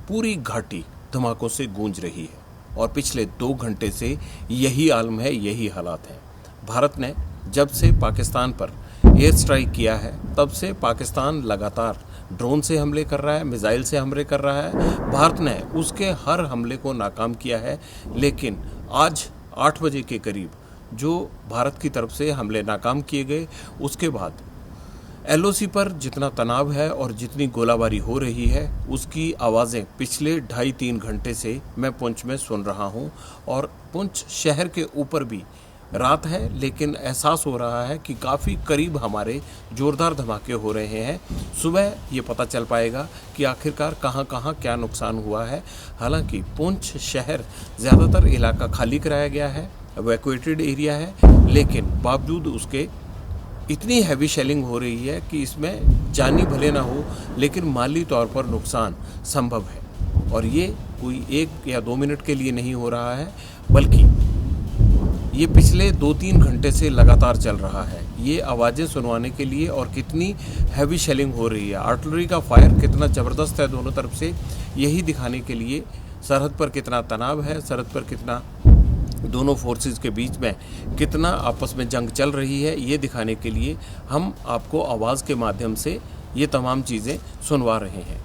पूरी घाटी धमाकों से गूंज रही है और पिछले 2 घंटे से यही आलम है, यही हालात हैं। भारत ने जब से पाकिस्तान पर एयर स्ट्राइक किया है तब से पाकिस्तान लगातार ड्रोन से हमले कर रहा है, मिसाइल से हमले कर रहा है। भारत ने उसके हर हमले को नाकाम किया है। लेकिन आज 8 बजे के करीब जो भारत की तरफ से हमले नाकाम किए गए, उसके बाद एलओसी पर जितना तनाव है और जितनी गोलाबारी हो रही है उसकी आवाज़ें पिछले 2.5-3 घंटे से मैं पुंछ में सुन रहा हूं और पुंछ शहर के ऊपर भी रात है लेकिन एहसास हो रहा है कि काफ़ी करीब हमारे ज़ोरदार धमाके हो रहे हैं। सुबह ये पता चल पाएगा कि आखिरकार कहां कहां क्या नुकसान हुआ है। हालांकि पुंछ शहर ज़्यादातर इलाका खाली कराया गया है, इवैक्यूएटेड एरिया है, लेकिन बावजूद उसके इतनी हैवी शेलिंग हो रही है कि इसमें जानी भले ना हो लेकिन माली तौर पर नुकसान संभव है। और ये कोई 1 या 2 मिनट के लिए नहीं हो रहा है बल्कि ये पिछले 2-3 घंटे से लगातार चल रहा है। ये आवाज़ें सुनवाने के लिए और कितनी हैवी शेलिंग हो रही है, आर्टिलरी का फायर कितना ज़बरदस्त है दोनों तरफ से, यही दिखाने के लिए सरहद पर कितना तनाव है, सरहद पर कितना दोनों फोर्सेस के बीच में कितना आपस में जंग चल रही है, ये दिखाने के लिए हम आपको आवाज़ के माध्यम से ये तमाम चीज़ें सुनवा रहे हैं।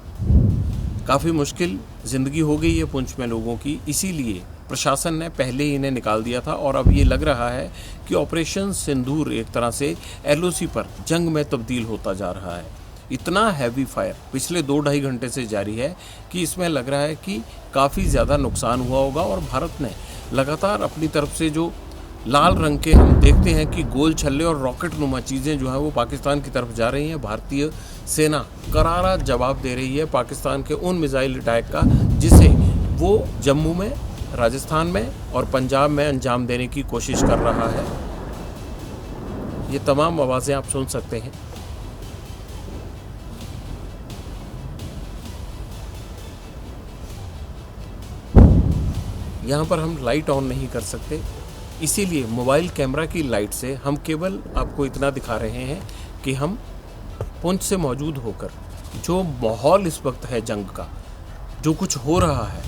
काफ़ी मुश्किल ज़िंदगी हो गई है पुंछ में लोगों की, इसीलिए प्रशासन ने पहले ही इन्हें निकाल दिया था और अब ये लग रहा है कि ऑपरेशन सिंदूर एक तरह से एलओसी पर जंग में तब्दील होता जा रहा है। इतना हैवी फायर पिछले 2-2.5 घंटे से जारी है कि इसमें लग रहा है कि काफ़ी ज़्यादा नुकसान हुआ होगा और भारत ने लगातार अपनी तरफ से जो लाल रंग के हम देखते हैं कि गोल छल्ले और रॉकेट नुमा चीज़ें जो हैं वो पाकिस्तान की तरफ जा रही हैं। भारतीय सेना करारा जवाब दे रही है पाकिस्तान के उन मिसाइल अटैक का जिसे वो जम्मू में, राजस्थान में और पंजाब में अंजाम देने की कोशिश कर रहा है। ये तमाम आवाज़ें आप सुन सकते हैं। यहाँ पर हम लाइट ऑन नहीं कर सकते, इसीलिए मोबाइल कैमरा की लाइट से हम केवल आपको इतना दिखा रहे हैं कि हम पुंछ से मौजूद होकर जो माहौल इस वक्त है जंग का, जो कुछ हो रहा है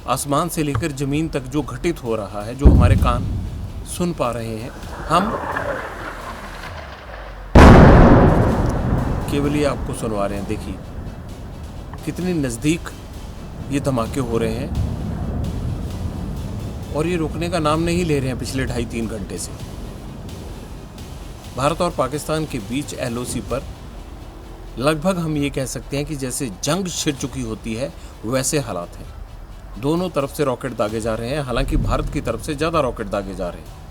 आसमान से लेकर ज़मीन तक जो घटित हो रहा है, जो हमारे कान सुन पा रहे हैं, हम केवल ये आपको सुनवा रहे हैं। देखिए कितनी नज़दीक ये धमाके हो रहे हैं और ये रुकने का नाम नहीं ले रहे हैं पिछले 2.5-3 घंटे से। भारत और पाकिस्तान के बीच एलओसी पर लगभग हम ये कह सकते हैं कि जैसे जंग छिड़ चुकी होती है वैसे हालात हैं। दोनों तरफ से रॉकेट दागे जा रहे हैं, हालांकि भारत की तरफ से ज़्यादा रॉकेट दागे जा रहे हैं।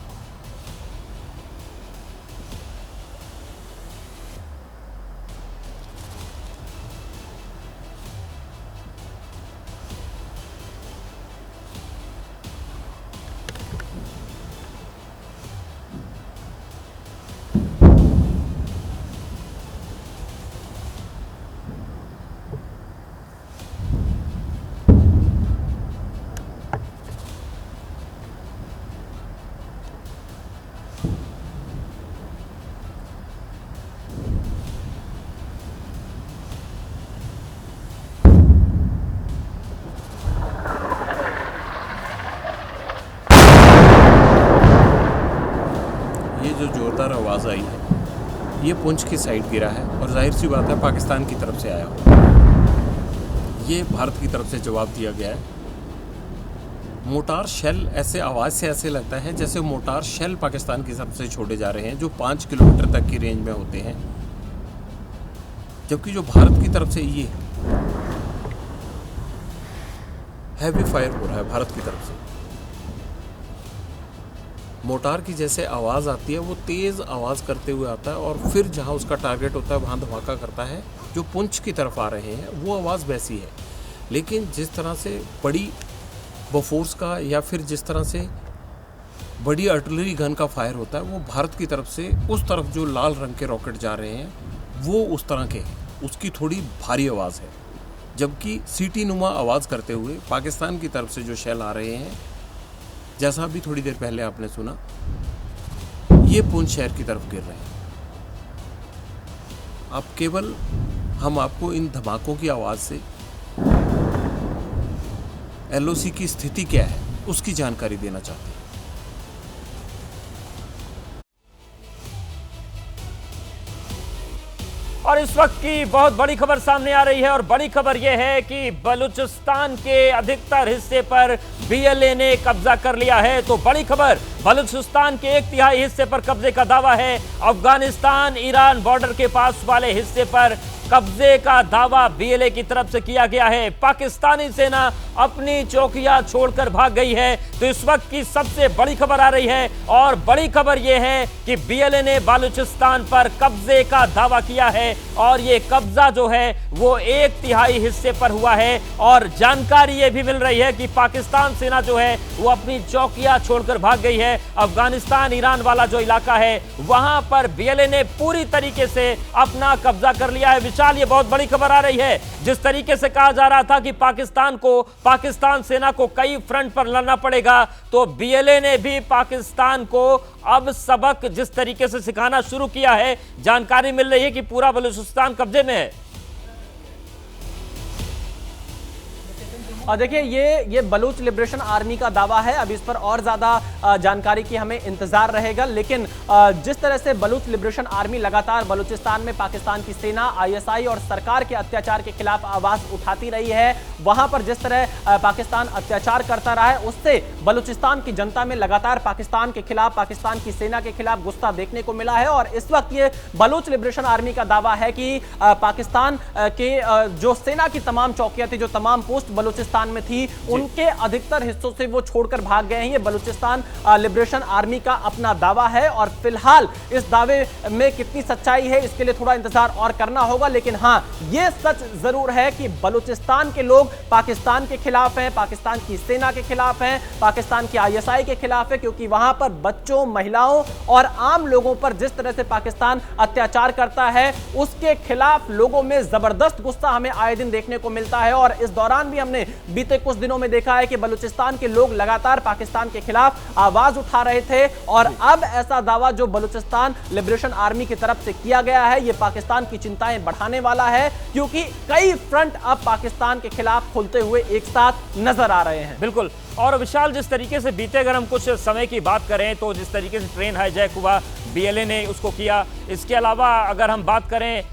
जो जोरदार आवाज़ आई है ये पुंछ की साइड गिरा है और जाहिर सी बात है पाकिस्तान की तरफ से आया हो। ये भारत की तरफ से जवाब दिया गया है। मोटार शेल ऐसे आवाज़ से ऐसे लगता है जैसे मोटार शेल पाकिस्तान की तरफ से छोड़े जा रहे हैं जो 5 किलोमीटर तक की रेंज में होते हैं, जबकि जो भारत की तरफ से ये हैवी फायर हो रहा है भारत की तरफ से। मोटार की जैसे आवाज़ आती है वो तेज़ आवाज़ करते हुए आता है और फिर जहाँ उसका टारगेट होता है वहाँ धमाका करता है। जो पुंछ की तरफ आ रहे हैं वो आवाज़ वैसी है, लेकिन जिस तरह से बड़ी बोफोर्स का या फिर जिस तरह से बड़ी आर्टिलरी गन का फायर होता है वो भारत की तरफ से उस तरफ जो लाल रंग के रॉकेट जा रहे हैं वो उस तरह के हैं, उसकी थोड़ी भारी आवाज़ है। जबकि सीटी नुमा आवाज़ करते हुए पाकिस्तान की तरफ से जो शेल आ रहे हैं, जैसा अभी थोड़ी देर पहले आपने सुना, ये पुंछ शहर की तरफ गिर रहे हैं। अब केवल हम आपको इन धमाकों की आवाज़ से एलओसी की स्थिति क्या है उसकी जानकारी देना चाहते हैं। और इस वक्त की बहुत बड़ी खबर सामने आ रही है और बड़ी खबर यह है कि बलूचिस्तान के अधिकतर हिस्से पर बीएलए ने कब्जा कर लिया है। तो बड़ी खबर, बलूचिस्तान के 1/3 हिस्से पर कब्जे का दावा है। अफगानिस्तान ईरान बॉर्डर के पास वाले हिस्से पर कब्जे का दावा बीएलए की तरफ से किया गया है। पाकिस्तानी सेना अपनी चौकियां छोड़कर भाग गई है। तो इस वक्त की सबसे बड़ी खबर आ रही है और बड़ी खबर यह है कि बीएलए ने बलूचिस्तान पर कब्जे का दावा किया है और यह कब्जा जो है वो 1/3 हिस्से पर हुआ है। और जानकारी यह भी मिल रही है कि पाकिस्तान सेना जो है वो अपनी चौकियां छोड़कर भाग गई है। अफगानिस्तान ईरान वाला जो इलाका है वहां पर बीएलए ने पूरी तरीके से अपना कब्जा कर लिया है। विशाल, ये बहुत बड़ी खबर आ रही है। जिस तरीके से कहा जा रहा था कि पाकिस्तान सेना को कई फ्रंट पर लड़ना पड़ेगा, तो बीएलए ने भी पाकिस्तान को अब सबक जिस तरीके से सिखाना शुरू किया है। जानकारी मिल रही है कि पूरा बलूचिस्तान कब्जे में है। और देखिए ये बलूच लिबरेशन आर्मी का दावा है। अब इस पर और ज्यादा जानकारी की हमें इंतजार रहेगा, लेकिन जिस तरह से बलूच लिबरेशन आर्मी लगातार बलूचिस्तान में पाकिस्तान की सेना, आईएसआई और सरकार के अत्याचार के खिलाफ आवाज उठाती रही है, वहां पर जिस तरह पाकिस्तान अत्याचार करता रहा है, उससे बलूचिस्तान की जनता में लगातार पाकिस्तान के खिलाफ, पाकिस्तान की सेना के खिलाफ गुस्सा देखने को मिला है। और इस वक्त ये बलूच लिबरेशन आर्मी का दावा है कि पाकिस्तान के जो सेना की तमाम चौकियां थी, जो तमाम पोस्ट बलूचिस्तान में थी, उनके अधिकतर हिस्सों से वो छोड़कर भाग गए हैं। ये बलूचिस्तान लिबरेशन आर्मी का अपना दावा है और फिलहाल इस दावे में कितनी सच्चाई है इसके लिए थोड़ा इंतजार और करना होगा। लेकिन हां, ये सच जरूर है कि बलूचिस्तान के लोग पाकिस्तान के खिलाफ हैं, पाकिस्तान की सेना के खिलाफ हैं, पाकिस्तान की आईएसआई के खिलाफ है, क्योंकि वहां पर बच्चों, महिलाओं और आम लोगों पर जिस तरह से पाकिस्तान अत्याचार करता है, उसके खिलाफ लोगों में जबरदस्त गुस्सा हमें आए दिन देखने को मिलता है। और इस दौरान भी हमने बीते कुछ दिनों में देखा है कि बलूचिस्तान के लोग लगातार पाकिस्तान के खिलाफ आवाज उठा रहे थे। और अब ऐसा दावा जो बलूचिस्तान लिबरेशन आर्मी की तरफ से किया गया है, यह पाकिस्तान की चिंताएं बढ़ाने वाला है, क्योंकि कई फ्रंट अब पाकिस्तान के खिलाफ खुलते हुए एक साथ नजर आ रहे हैं। बिल्कुल। और विशाल, जिस तरीके से बीते अगर हम कुछ समय की बात करें तो जिस तरीके से ट्रेन हाईजैक हुआ, बीएलए ने उसको किया। इसके अलावा अगर हम बात करें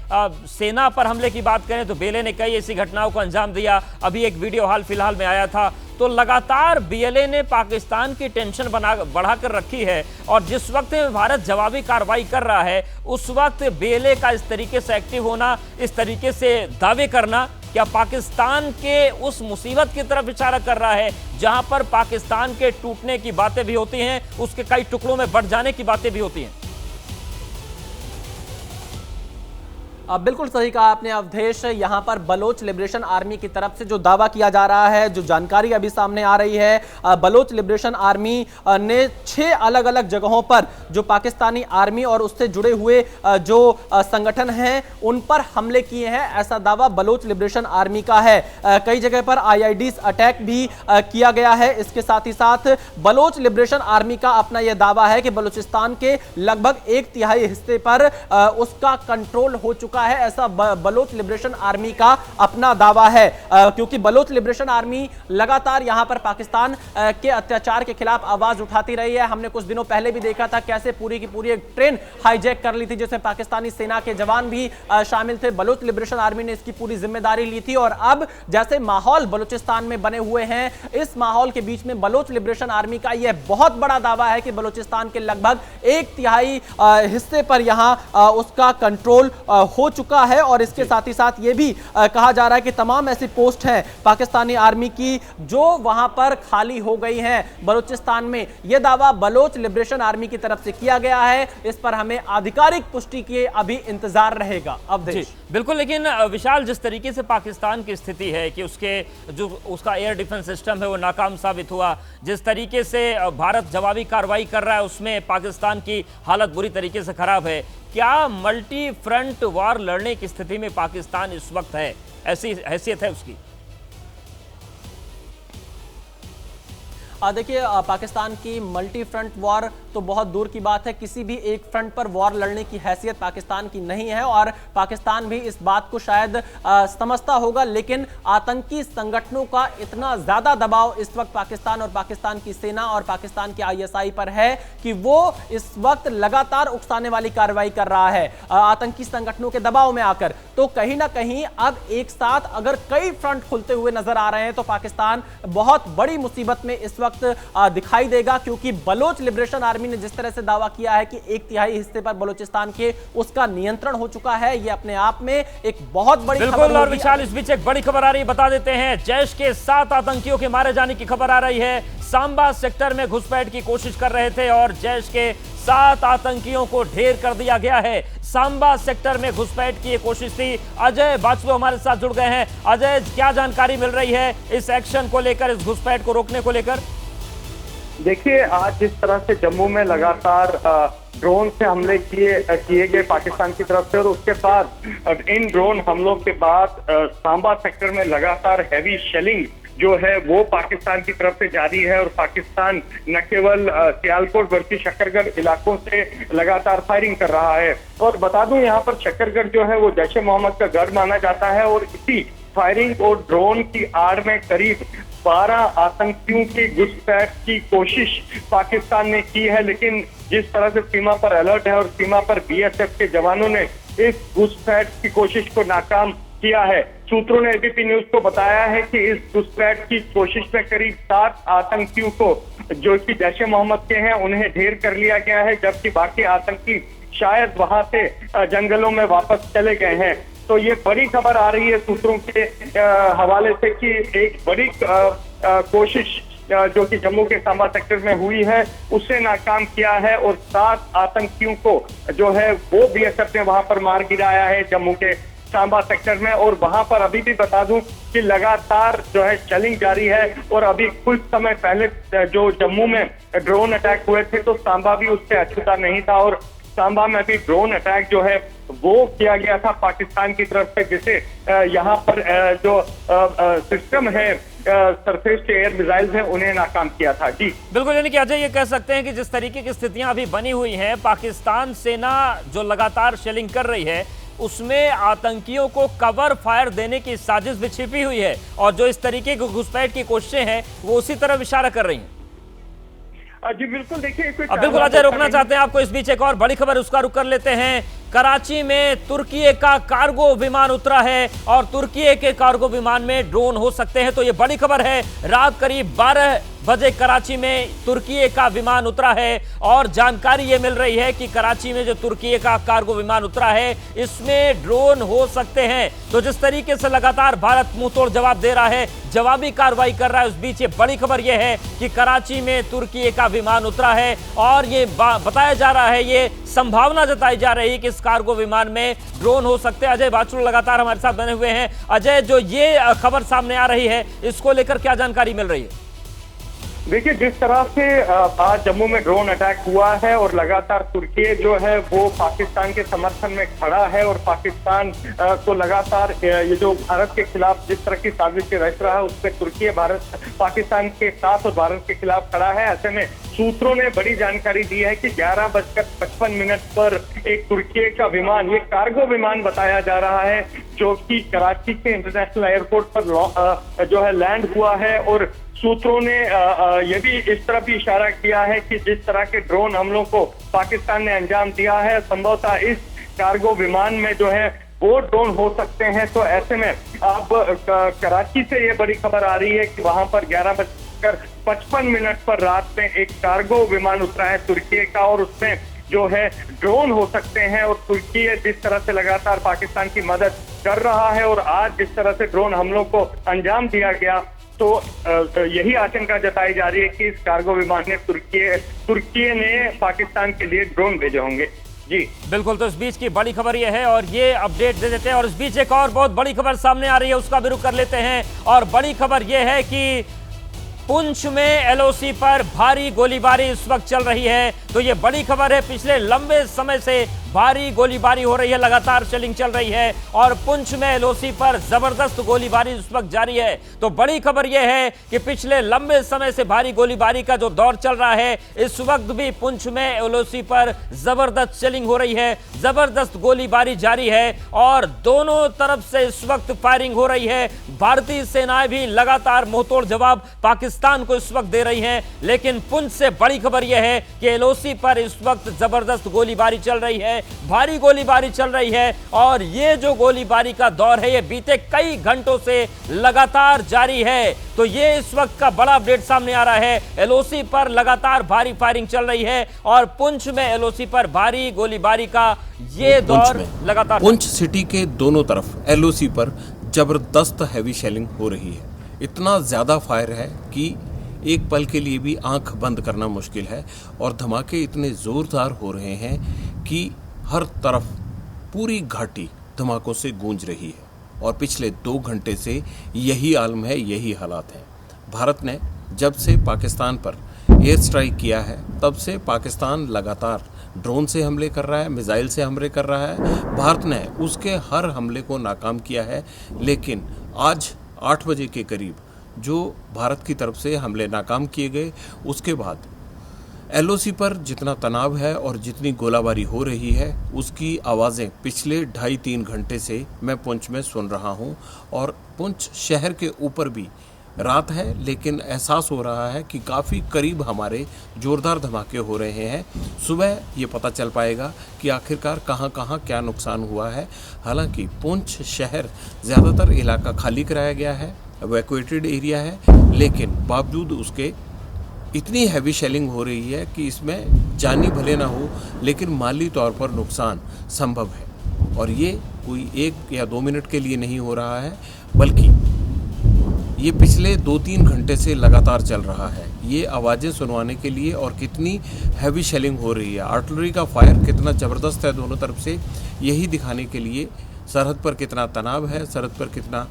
सेना पर हमले की बात करें तो बीएलए ने कई ऐसी घटनाओं को अंजाम दिया। अभी एक वीडियो हाल फिलहाल में आया था। तो लगातार बीएलए ने पाकिस्तान की टेंशन बढ़ाकर रखी है और जिस वक्त में भारत जवाबी कार्रवाई कर रहा है, उस वक्त बीएलए का इस तरीके से एक्टिव होना, इस तरीके से दावे करना, क्या पाकिस्तान के उस मुसीबत की तरफ इशारा कर रहा है जहां पर पाकिस्तान के टूटने की बातें भी होती हैं, उसके कई टुकड़ों में बढ़ जाने की बातें भी होती हैं? बिल्कुल सही कहा आपने अवधेश। यहां पर बलोच लिबरेशन आर्मी की तरफ से जो दावा किया जा रहा है, जो जानकारी अभी सामने आ रही है, बलोच लिबरेशन आर्मी ने 6 अलग अलग जगहों पर जो पाकिस्तानी आर्मी और उससे जुड़े हुए जो संगठन हैं उन पर हमले किए हैं, ऐसा दावा बलोच लिबरेशन आर्मी का है। कई जगह पर आईईडीज अटैक भी किया गया है। इसके साथ ही साथ बलोच लिबरेशन आर्मी का अपना यह दावा है कि बलूचिस्तान के लगभग 1/3 हिस्से पर उसका कंट्रोल हो चुका है, ऐसा बलोच लिबरेशन आर्मी का अपना दावा है। क्योंकि बलोच लिबरेशन आर्मी लगातार यहां पर पाकिस्तान के अत्याचार के खिलाफ आवाज उठाती रही है। हमने कुछ दिनों पहले भी देखा था कैसे पूरी की पूरी एक ट्रेन हाईजैक कर ली थी, जिसमें पाकिस्तानी सेना के जवान भी शामिल थे। बलोच लिबरेशन आर्मी ने इसकी पूरी जिम्मेदारी ली थी। और अब जैसे माहौल बलूचिस्तान में बने हुए हैं, इस माहौल के बीच में बलोच लिबरेशन आर्मी का यह बहुत बड़ा दावा है कि बलूचिस्तान के लगभग 1/3 हिस्से पर यहां उसका कंट्रोल हो चुका है। और इसके साथ ही साथ यह भी कहा जा रहा है कि तमाम ऐसी पोस्ट हैं पाकिस्तानी आर्मी की जो वहां पर खाली हो गई हैं बलूचिस्तान में। यह दावा बलोच लिबरेशन आर्मी की तरफ से किया गया है। इस पर हमें आधिकारिक पुष्टि के अभी इंतजार रहेगा। अवधेश, बिल्कुल। लेकिन विशाल, जिस तरीके से पाकिस्तान की स्थिति है कि उसका एयर डिफेंस सिस्टम है वो नाकाम साबित हुआ, जिस तरीके से भारत जवाबी कार्रवाई कर रहा है उसमें पाकिस्तान की हालत बुरी तरीके से खराब है, क्या मल्टी फ्रंट वॉर लड़ने की स्थिति में पाकिस्तान इस वक्त है? ऐसी हैसियत है उसकी? देखिए पाकिस्तान की मल्टी फ्रंट वॉर तो बहुत दूर की बात है, किसी भी एक फ्रंट पर वॉर लड़ने की हैसियत पाकिस्तान की नहीं है और पाकिस्तान भी इस बात को शायद समझता होगा, लेकिन आतंकी संगठनों का इतना ज्यादा दबाव इस वक्त पाकिस्तान और पाकिस्तान की सेना और पाकिस्तान के आईएसआई पर है कि वो इस वक्त लगातार उकसाने वाली कार्रवाई कर रहा है आतंकी संगठनों के दबाव में आकर। तो कहीं ना कहीं अब एक साथ अगर कई फ्रंट खुलते हुए नजर आ रहे हैं तो पाकिस्तान बहुत बड़ी मुसीबत में इस वक्त दिखाई देगा, क्योंकि बलोच लिबरेशन आर्मी ने जिस तरह से दावा किया है कि 1/3 हिस्से पर बलोचिस्तान के उसका नियंत्रण हो चुका है, ये अपने आप में एक बहुत बड़ी बिल्कुल। और विशाल, इस बीच एक बड़ी खबर आ रही है, बता देते हैं। जैश के 7 आतंकियों के मारे जाने की खबर आ रही है। सांबा सेक्टर में घुसपैठ की कोशिश कर रहे थे और जैश के 7 आतंकियों को ढेर कर दिया गया है। सांबा सेक्टर में घुसपैठ की कोशिश थी। अजय बाचलो हमारे साथ जुड़ गए हैं। अजय, क्या जानकारी मिल रही है इस एक्शन को लेकर, इस घुसपैठ को रोकने को लेकर? देखिए, आज जिस तरह से जम्मू में लगातार ड्रोन से हमले किए गए पाकिस्तान की तरफ से, और उसके बाद इन ड्रोन हमलों के बाद सांबा सेक्टर में लगातार हैवी शेलिंग जो है वो पाकिस्तान की तरफ से जारी है। और पाकिस्तान न केवल सियालकोट बल्कि शकरगढ़ इलाकों से लगातार फायरिंग कर रहा है। और बता दूं, यहाँ पर शकरगढ़ जो है वो जैश ए मोहम्मद का गढ़ माना जाता है और इसी फायरिंग और ड्रोन की आड़ में करीब 12 आतंकियों की घुसपैठ की कोशिश पाकिस्तान ने की है। लेकिन जिस तरह से सीमा पर अलर्ट है और सीमा पर बीएसएफ के जवानों ने इस घुसपैठ की कोशिश को नाकाम किया है। सूत्रों ने एबीपी न्यूज को बताया है कि इस घुसपैठ की कोशिश में करीब 7 आतंकियों को, जो कि जैश ए मोहम्मद के हैं, उन्हें ढेर कर लिया गया है, जबकि बाकी आतंकी शायद वहां से जंगलों में वापस चले गए हैं। तो ये बड़ी खबर आ रही है सूत्रों के हवाले से कि एक बड़ी कोशिश जो कि जम्मू के सांबा सेक्टर में हुई है उसे नाकाम किया है और 7 आतंकियों को जो है वो बीएसएफ ने वहां पर मार गिराया है जम्मू के सांबा सेक्टर में। और वहां पर अभी भी बता दूं कि लगातार जो है शेलिंग जारी है। और अभी कुछ समय पहले जो जम्मू में ड्रोन अटैक हुए थे तो सांबा भी उससे अछूता नहीं था और सांबा में भी ड्रोन अटैक जो है वो किया गया था पाकिस्तान की तरफ से, जिसे यहाँ पर जो सिस्टम है सरफेस से एयर मिसाइल्स हैं उन्हें नाकाम किया था। जी बिल्कुल, यानी कि अजय ये कह सकते हैं कि जिस तरीके की स्थितियां अभी बनी हुई हैं, पाकिस्तान सेना जो लगातार शेलिंग कर रही है उसमें आतंकियों को कवर फायर देने की साजिश भी छिपी हुई है और जो इस तरीके की घुसपैठ की कोशिशें हैं वो उसी तरफ इशारा कर रही हैं। जी बिल्कुल, देखिए बिल्कुल अजय, रोकना चाहते हैं आपको। इस बीच एक और बड़ी खबर, उसका रुख कर लेते हैं। कराची में तुर्की का कार्गो विमान उतरा है और तुर्की के कार्गो विमान में ड्रोन हो सकते हैं। तो ये बड़ी खबर है। रात करीब 12 बजे कराची में तुर्की का विमान उतरा है और जानकारी ये मिल रही है कि कराची में जो तुर्की का कार्गो विमान उतरा है इसमें ड्रोन हो सकते हैं। तो जिस तरीके से लगातार भारत मुंहतोड़ जवाब दे रहा है, जवाबी कार्रवाई कर रहा है, उस बीच ये बड़ी खबर यह है कि कराची में तुर्की का विमान उतरा है और ये बताया जा रहा है, ये संभावना जताई जा रही है कि इस कार्गो विमान में ड्रोन हो सकते हैं। अजय बाचलो लगातार हमारे साथ बने हुए हैं। अजय, जो ये खबर सामने आ रही है इसको लेकर क्या जानकारी मिल रही है? देखिए, जिस तरह से आज जम्मू में ड्रोन अटैक हुआ है और लगातार तुर्की जो है वो पाकिस्तान के समर्थन में खड़ा है और पाकिस्तान को लगातार ये जो भारत के खिलाफ जिस तरह की साजिश रच रहा है उसमें तुर्की भारत पाकिस्तान के साथ और भारत के खिलाफ खड़ा है। ऐसे में सूत्रों ने बड़ी जानकारी दी है कि 11:55 पर एक तुर्की का विमान, ये कार्गो विमान बताया जा रहा है, जो कि कराची के इंटरनेशनल एयरपोर्ट पर जो है लैंड हुआ है। और सूत्रों ने ये भी इस तरह भी इशारा किया है कि जिस तरह के ड्रोन हमलों को पाकिस्तान ने अंजाम दिया है, संभवतः इस कार्गो विमान में जो है वो ड्रोन हो सकते हैं। तो ऐसे में अब कराची से ये बड़ी खबर आ रही है कि वहां पर 11:55 पर रात में एक कार्गो विमान उतरा है तुर्की का और उसमें जो है ड्रोन हो सकते हैं। और तुर्की जिस तरह से लगातार पाकिस्तान की मदद कर रहा है और आज जिस तरह से ड्रोन हमलों को अंजाम दिया गया, तो यही आशंका जताई जा रही है कि इस कार्गो विमान ने तुर्की ने पाकिस्तान के लिए ड्रोन भेजे होंगे। जी बिल्कुल, तो इस बीच की बड़ी खबर यह है और ये अपडेट दे देते हैं। और इस बीच एक और बहुत बड़ी खबर सामने आ रही है, उसका भी रुख कर लेते हैं। और बड़ी खबर यह है कि पुंछ में एलओसी पर भारी गोलीबारी इस वक्त चल रही है। तो ये बड़ी खबर है, पिछले लंबे समय से भारी गोलीबारी हो रही है, लगातार शेलिंग चल रही है और पुंछ में एलओसी पर जबरदस्त गोलीबारी इस वक्त जारी है। तो बड़ी खबर यह है कि पिछले लंबे समय से भारी गोलीबारी का जो दौर चल रहा है, इस वक्त भी पुंछ में एलओसी पर जबरदस्त शेलिंग हो रही है, जबरदस्त गोलीबारी जारी है और दोनों तरफ से इस वक्त फायरिंग हो रही है। भारतीय सेनाएं भी लगातार मुंहतोड़ जवाब पाकिस्तान को इस वक्त दे रही हैं। लेकिन पुंछ से बड़ी खबर यह है कि एलओसी पर इस वक्त जबरदस्त गोलीबारी चल रही है, भारी गोलीबारी चल रही है और ये जो गोलीबारी का दौर है, ये बीते कई घंटों से लगातार जारी है। तो ये इस वक्त का बड़ा अपडेट सामने आ रहा है। एलओसी पर लगातार भारी फायरिंग चल रही है और पुंछ में एलओसी पर भारी गोलीबारी का ये दौर लगातार। पुंछ सिटी के दोनों तरफ एलओसी पर जबरदस्त हैवी शेलिंग हो रही है। इतना ज्यादा फायर है कि एक पल के लिए भी आंख बंद करना मुश्किल है और धमाके इतने जोरदार हो रहे हैं कि हर तरफ पूरी घाटी धमाकों से गूंज रही है और पिछले 2 घंटे से यही आलम है, यही हालात हैं। भारत ने जब से पाकिस्तान पर एयर स्ट्राइक किया है, तब से पाकिस्तान लगातार ड्रोन से हमले कर रहा है, मिसाइल से हमले कर रहा है। भारत ने उसके हर हमले को नाकाम किया है। लेकिन आज 8 बजे के करीब जो भारत की तरफ से हमले नाकाम किए गए, उसके बाद एलओसी पर जितना तनाव है और जितनी गोलाबारी हो रही है, उसकी आवाज़ें पिछले 2.5-3 घंटे से मैं पुंछ में सुन रहा हूं। और पुंछ शहर के ऊपर भी रात है, लेकिन एहसास हो रहा है कि काफ़ी करीब हमारे ज़ोरदार धमाके हो रहे हैं। सुबह ये पता चल पाएगा कि आखिरकार कहाँ कहाँ क्या नुकसान हुआ है। हालांकि पुंछ शहर ज़्यादातर इलाका खाली कराया गया है, इवैक्यूएटेड एरिया है, लेकिन बावजूद उसके इतनी हैवी शेलिंग हो रही है कि इसमें जानी भले ना हो, लेकिन माली तौर पर नुकसान संभव है। और ये कोई 1 या 2 मिनट के लिए नहीं हो रहा है, बल्कि ये पिछले 2-3 घंटे से लगातार चल रहा है। ये आवाज़ें सुनवाने के लिए और कितनी हैवी शेलिंग हो रही है, आर्टिलरी का फायर कितना ज़बरदस्त है दोनों तरफ से, यही दिखाने के लिए सरहद पर कितना तनाव है, सरहद पर कितना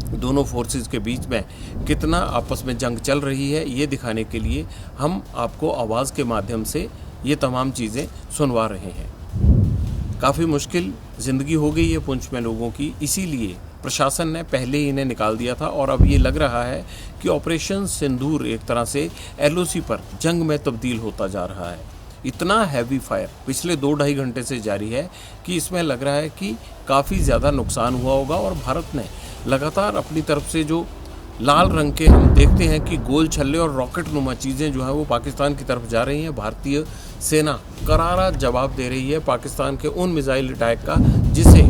दोनों फोर्सेस के बीच में कितना आपस में जंग चल रही है, ये दिखाने के लिए हम आपको आवाज़ के माध्यम से ये तमाम चीज़ें सुनवा रहे हैं। काफ़ी मुश्किल ज़िंदगी हो गई है पुंछ में लोगों की, इसीलिए प्रशासन ने पहले ही इन्हें निकाल दिया था और अब ये लग रहा है कि ऑपरेशन सिंदूर एक तरह से एलओसी पर जंग में तब्दील होता जा रहा है। इतना हैवी फायर पिछले 2-2.5 घंटे से जारी है कि इसमें लग रहा है कि काफ़ी ज़्यादा नुकसान हुआ होगा। और भारत ने लगातार अपनी तरफ से जो लाल रंग के हम देखते हैं कि गोल छल्ले और रॉकेट नुमा चीज़ें जो हैं वो पाकिस्तान की तरफ जा रही हैं। भारतीय सेना करारा जवाब दे रही है पाकिस्तान के उन मिसाइल अटैक का, जिसे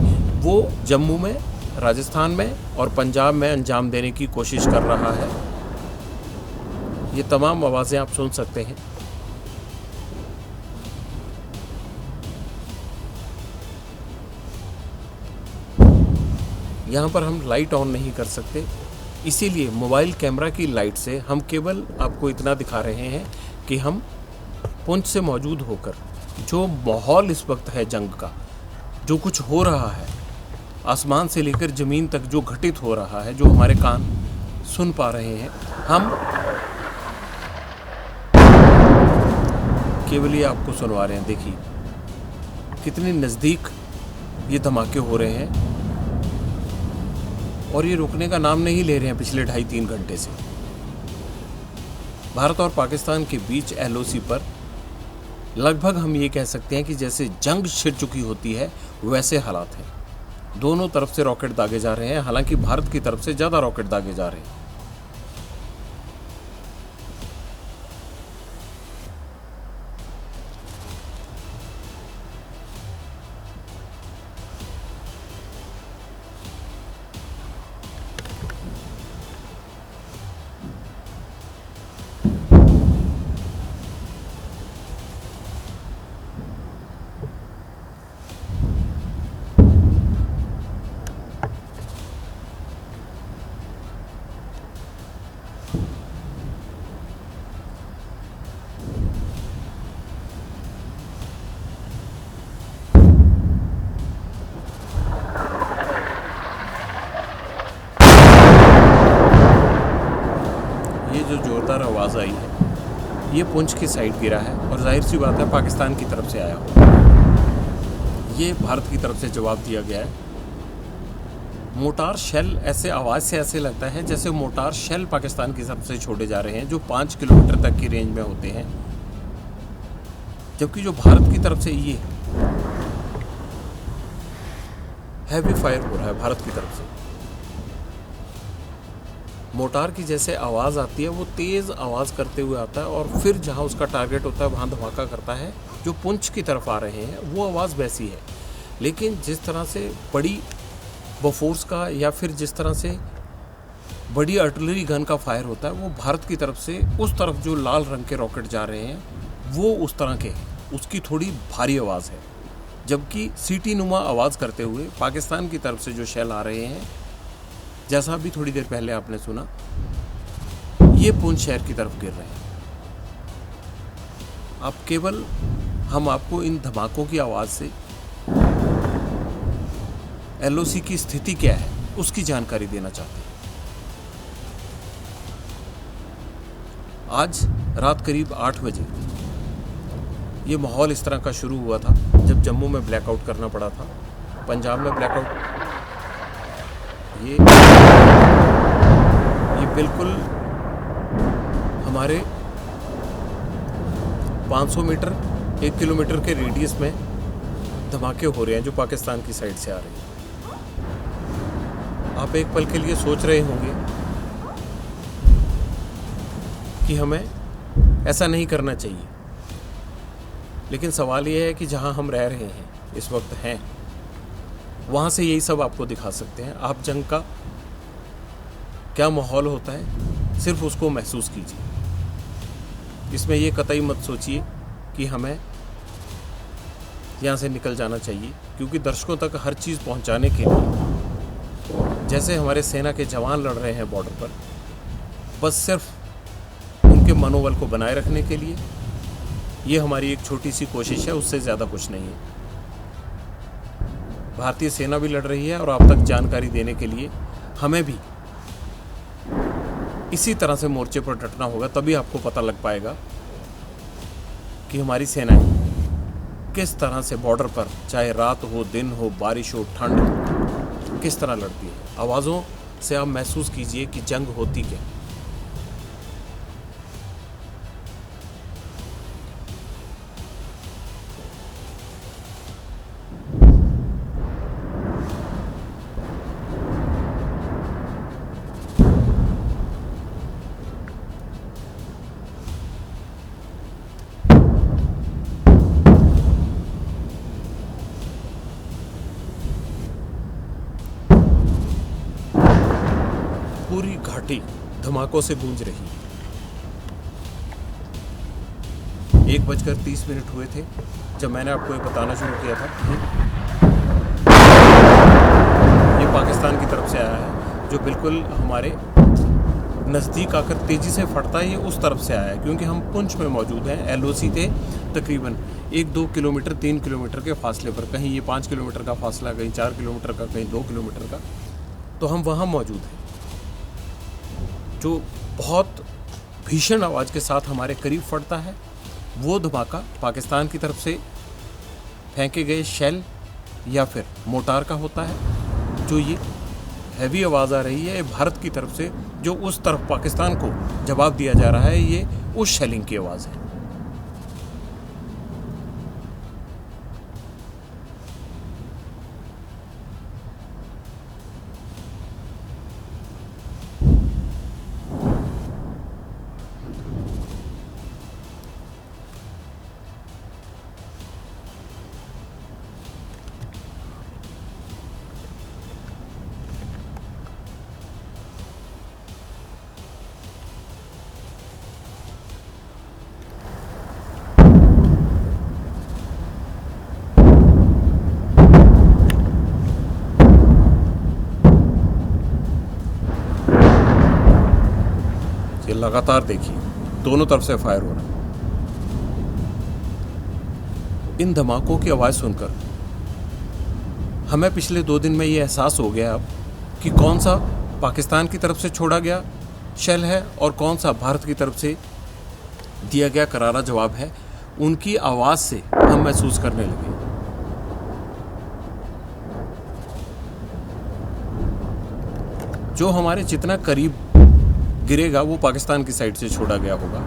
वो जम्मू में, राजस्थान में और पंजाब में अंजाम देने की कोशिश कर रहा है। ये तमाम आवाज़ें आप सुन सकते हैं। यहाँ पर हम लाइट ऑन नहीं कर सकते, इसीलिए मोबाइल कैमरा की लाइट से हम केवल आपको इतना दिखा रहे हैं कि हम पुंछ से मौजूद होकर जो माहौल इस वक्त है जंग का, जो कुछ हो रहा है, आसमान से लेकर ज़मीन तक जो घटित हो रहा है, जो हमारे कान सुन पा रहे हैं, हम केवल ये आपको सुनवा रहे हैं। देखिए कितनी नज़दीक ये धमाके हो रहे हैं और ये रुकने का नाम नहीं ले रहे हैं पिछले 2.5-3 घंटे से। भारत और पाकिस्तान के बीच एलओसी पर लगभग हम ये कह सकते हैं कि जैसे जंग छिड़ चुकी होती है, वैसे हालात हैं। दोनों तरफ से रॉकेट दागे जा रहे हैं, हालांकि भारत की तरफ से ज़्यादा रॉकेट दागे जा रहे हैं। ये पुंछ की साइड गिरा है और जाहिर सी बात है पाकिस्तान की तरफ से आया हो। ये भारत की तरफ से जवाब दिया गया है। मोटार शेल ऐसे आवाज़ से ऐसे लगता है जैसे मोटार शेल पाकिस्तान की तरफ से छोड़े जा रहे हैं जो 5 किलोमीटर तक की रेंज में होते हैं, जबकि जो भारत की तरफ से ये हैवी फायर हो रहा है भारत की तरफ से। मोटार की जैसे आवाज़ आती है वो तेज़ आवाज़ करते हुए आता है और फिर जहाँ उसका टारगेट होता है वहाँ धमाका करता है। जो पुंछ की तरफ आ रहे हैं वो आवाज़ वैसी है, लेकिन जिस तरह से बड़ी बोफोर्स का या फिर जिस तरह से बड़ी आर्टिलरी गन का फायर होता है वो भारत की तरफ से उस तरफ जो लाल रंग के रॉकेट जा रहे हैं वो उस तरह के हैं, उसकी थोड़ी भारी आवाज़ है। जबकि सीटी नुमा आवाज़ करते हुए पाकिस्तान की तरफ से जो शेल आ रहे हैं, जैसा अभी थोड़ी देर पहले आपने सुना, ये पुंछ शहर की तरफ गिर रहे हैं। अब केवल हम आपको इन धमाकों की आवाज़ से एलओसी की स्थिति क्या है उसकी जानकारी देना चाहते हैं। आज रात करीब 8 बजे ये माहौल इस तरह का शुरू हुआ था जब जम्मू में ब्लैकआउट करना पड़ा था, पंजाब में ब्लैकआउट। ये बिल्कुल हमारे 500 मीटर 1 किलोमीटर के रेडियस में धमाके हो रहे हैं जो पाकिस्तान की साइड से आ रहे हैं। आप एक पल के लिए सोच रहे होंगे कि हमें ऐसा नहीं करना चाहिए, लेकिन सवाल यह है कि जहां हम रह रहे हैं इस वक्त हैं, वहां से यही सब आपको दिखा सकते हैं। आप जंग का क्या माहौल होता है सिर्फ उसको महसूस कीजिए। इसमें ये कतई मत सोचिए कि हमें यहाँ से निकल जाना चाहिए, क्योंकि दर्शकों तक हर चीज़ पहुँचाने के लिए जैसे हमारे सेना के जवान लड़ रहे हैं बॉर्डर पर, बस सिर्फ उनके मनोबल को बनाए रखने के लिए ये हमारी एक छोटी सी कोशिश है, उससे ज़्यादा कुछ नहीं है। भारतीय सेना भी लड़ रही है और आप तक जानकारी देने के लिए हमें भी इसी तरह से मोर्चे पर डटना होगा, तभी आपको पता लग पाएगा कि हमारी सेनाएं किस तरह से बॉर्डर पर, चाहे रात हो, दिन हो, बारिश हो, ठंड हो, किस तरह लड़ती है। आवाज़ों से आप महसूस कीजिए कि जंग होती क्या। पूरी घाटी धमाकों से गूंज रही है। 1:30 हुए थे जब मैंने आपको ये बताना शुरू किया था। ये पाकिस्तान की तरफ से आया है, जो बिल्कुल हमारे नज़दीक आकर तेज़ी से फटता है। ये उस तरफ से आया है क्योंकि हम पुंछ में मौजूद हैं। एलओसी थे तकरीबन 1-2 किलोमीटर 3 किलोमीटर के फासले पर, कहीं ये 5 किलोमीटर का फासला, कहीं 4 किलोमीटर का, कहीं 2 किलोमीटर का, तो हम वहाँ मौजूद हैं। जो बहुत भीषण आवाज़ के साथ हमारे करीब फटता है वो धमाका पाकिस्तान की तरफ से फेंके गए शेल या फिर मोटार का होता है। जो ये हैवी आवाज़ आ रही है भारत की तरफ से, जो उस तरफ पाकिस्तान को जवाब दिया जा रहा है, ये उस शेलिंग की आवाज़ है। लगातार देखिए दोनों तरफ से फायर हो रहा है। इन धमाकों की आवाज़ सुनकर हमें पिछले 2 दिन में ये एहसास हो गया अब कि कौन सा पाकिस्तान की तरफ से छोड़ा गया शेल है और कौन सा भारत की तरफ से दिया गया करारा जवाब है, उनकी आवाज़ से हम महसूस करने लगे। जो हमारे जितना करीब गिरेगा वो पाकिस्तान की साइड से छोड़ा गया होगा।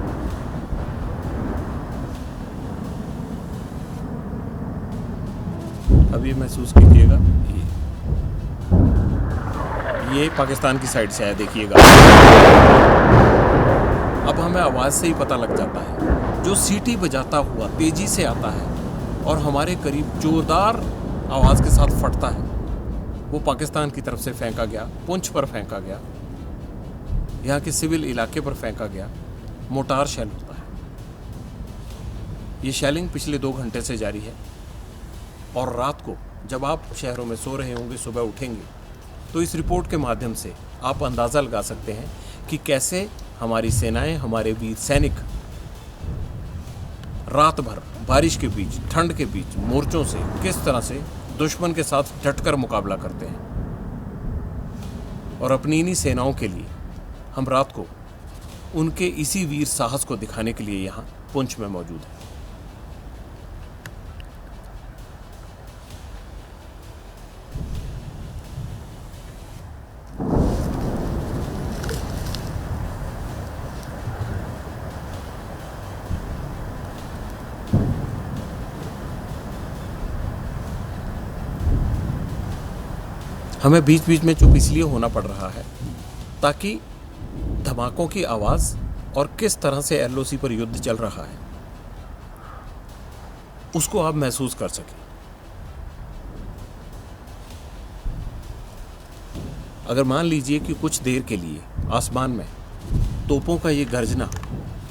अब ये महसूस कीजिएगा, ये पाकिस्तान की साइड से है, देखिएगा। अब हमें आवाज़ से ही पता लग जाता है, जो सीटी बजाता हुआ तेजी से आता है और हमारे करीब जोरदार आवाज़ के साथ फटता है, वो पाकिस्तान की तरफ से फेंका गया, पुंछ पर फेंका गया, यहाँ के सिविल इलाके पर फेंका गया मोटार शेल होता है। ये शेलिंग पिछले 2 घंटे से जारी है और रात को जब आप शहरों में सो रहे होंगे, सुबह उठेंगे, तो इस रिपोर्ट के माध्यम से आप अंदाज़ा लगा सकते हैं कि कैसे हमारी सेनाएं, हमारे वीर सैनिक रात भर बारिश के बीच, ठंड के बीच मोर्चों से किस तरह से दुश्मन के साथ डटकर मुकाबला करते हैं। और अपनी इन्हीं सेनाओं के लिए हम रात को उनके इसी वीर साहस को दिखाने के लिए यहाँ पुंछ में मौजूद हैं। हमें बीच बीच में चुप इसलिए होना पड़ रहा है ताकि धमाकों की आवाज़ और किस तरह से एलओसी पर युद्ध चल रहा है उसको आप महसूस कर सकें। अगर मान लीजिए कि कुछ देर के लिए आसमान में तोपों का ये गर्जना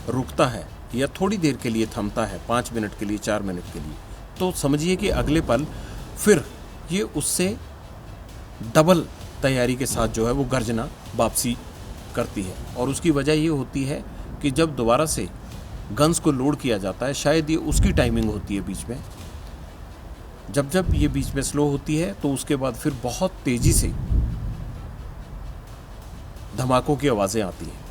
रुकता है या थोड़ी देर के लिए थमता है, 5 मिनट के लिए, 4 मिनट के लिए, तो समझिए कि अगले पल फिर ये उससे डबल तैयारी के साथ जो है वो गर्जना वापसी करती है। और उसकी वजह ये होती है कि जब दोबारा से गन्स को लोड किया जाता है, शायद ये उसकी टाइमिंग होती है बीच में, जब ये बीच में स्लो होती है तो उसके बाद फिर बहुत तेज़ी से धमाकों की आवाज़ें आती हैं।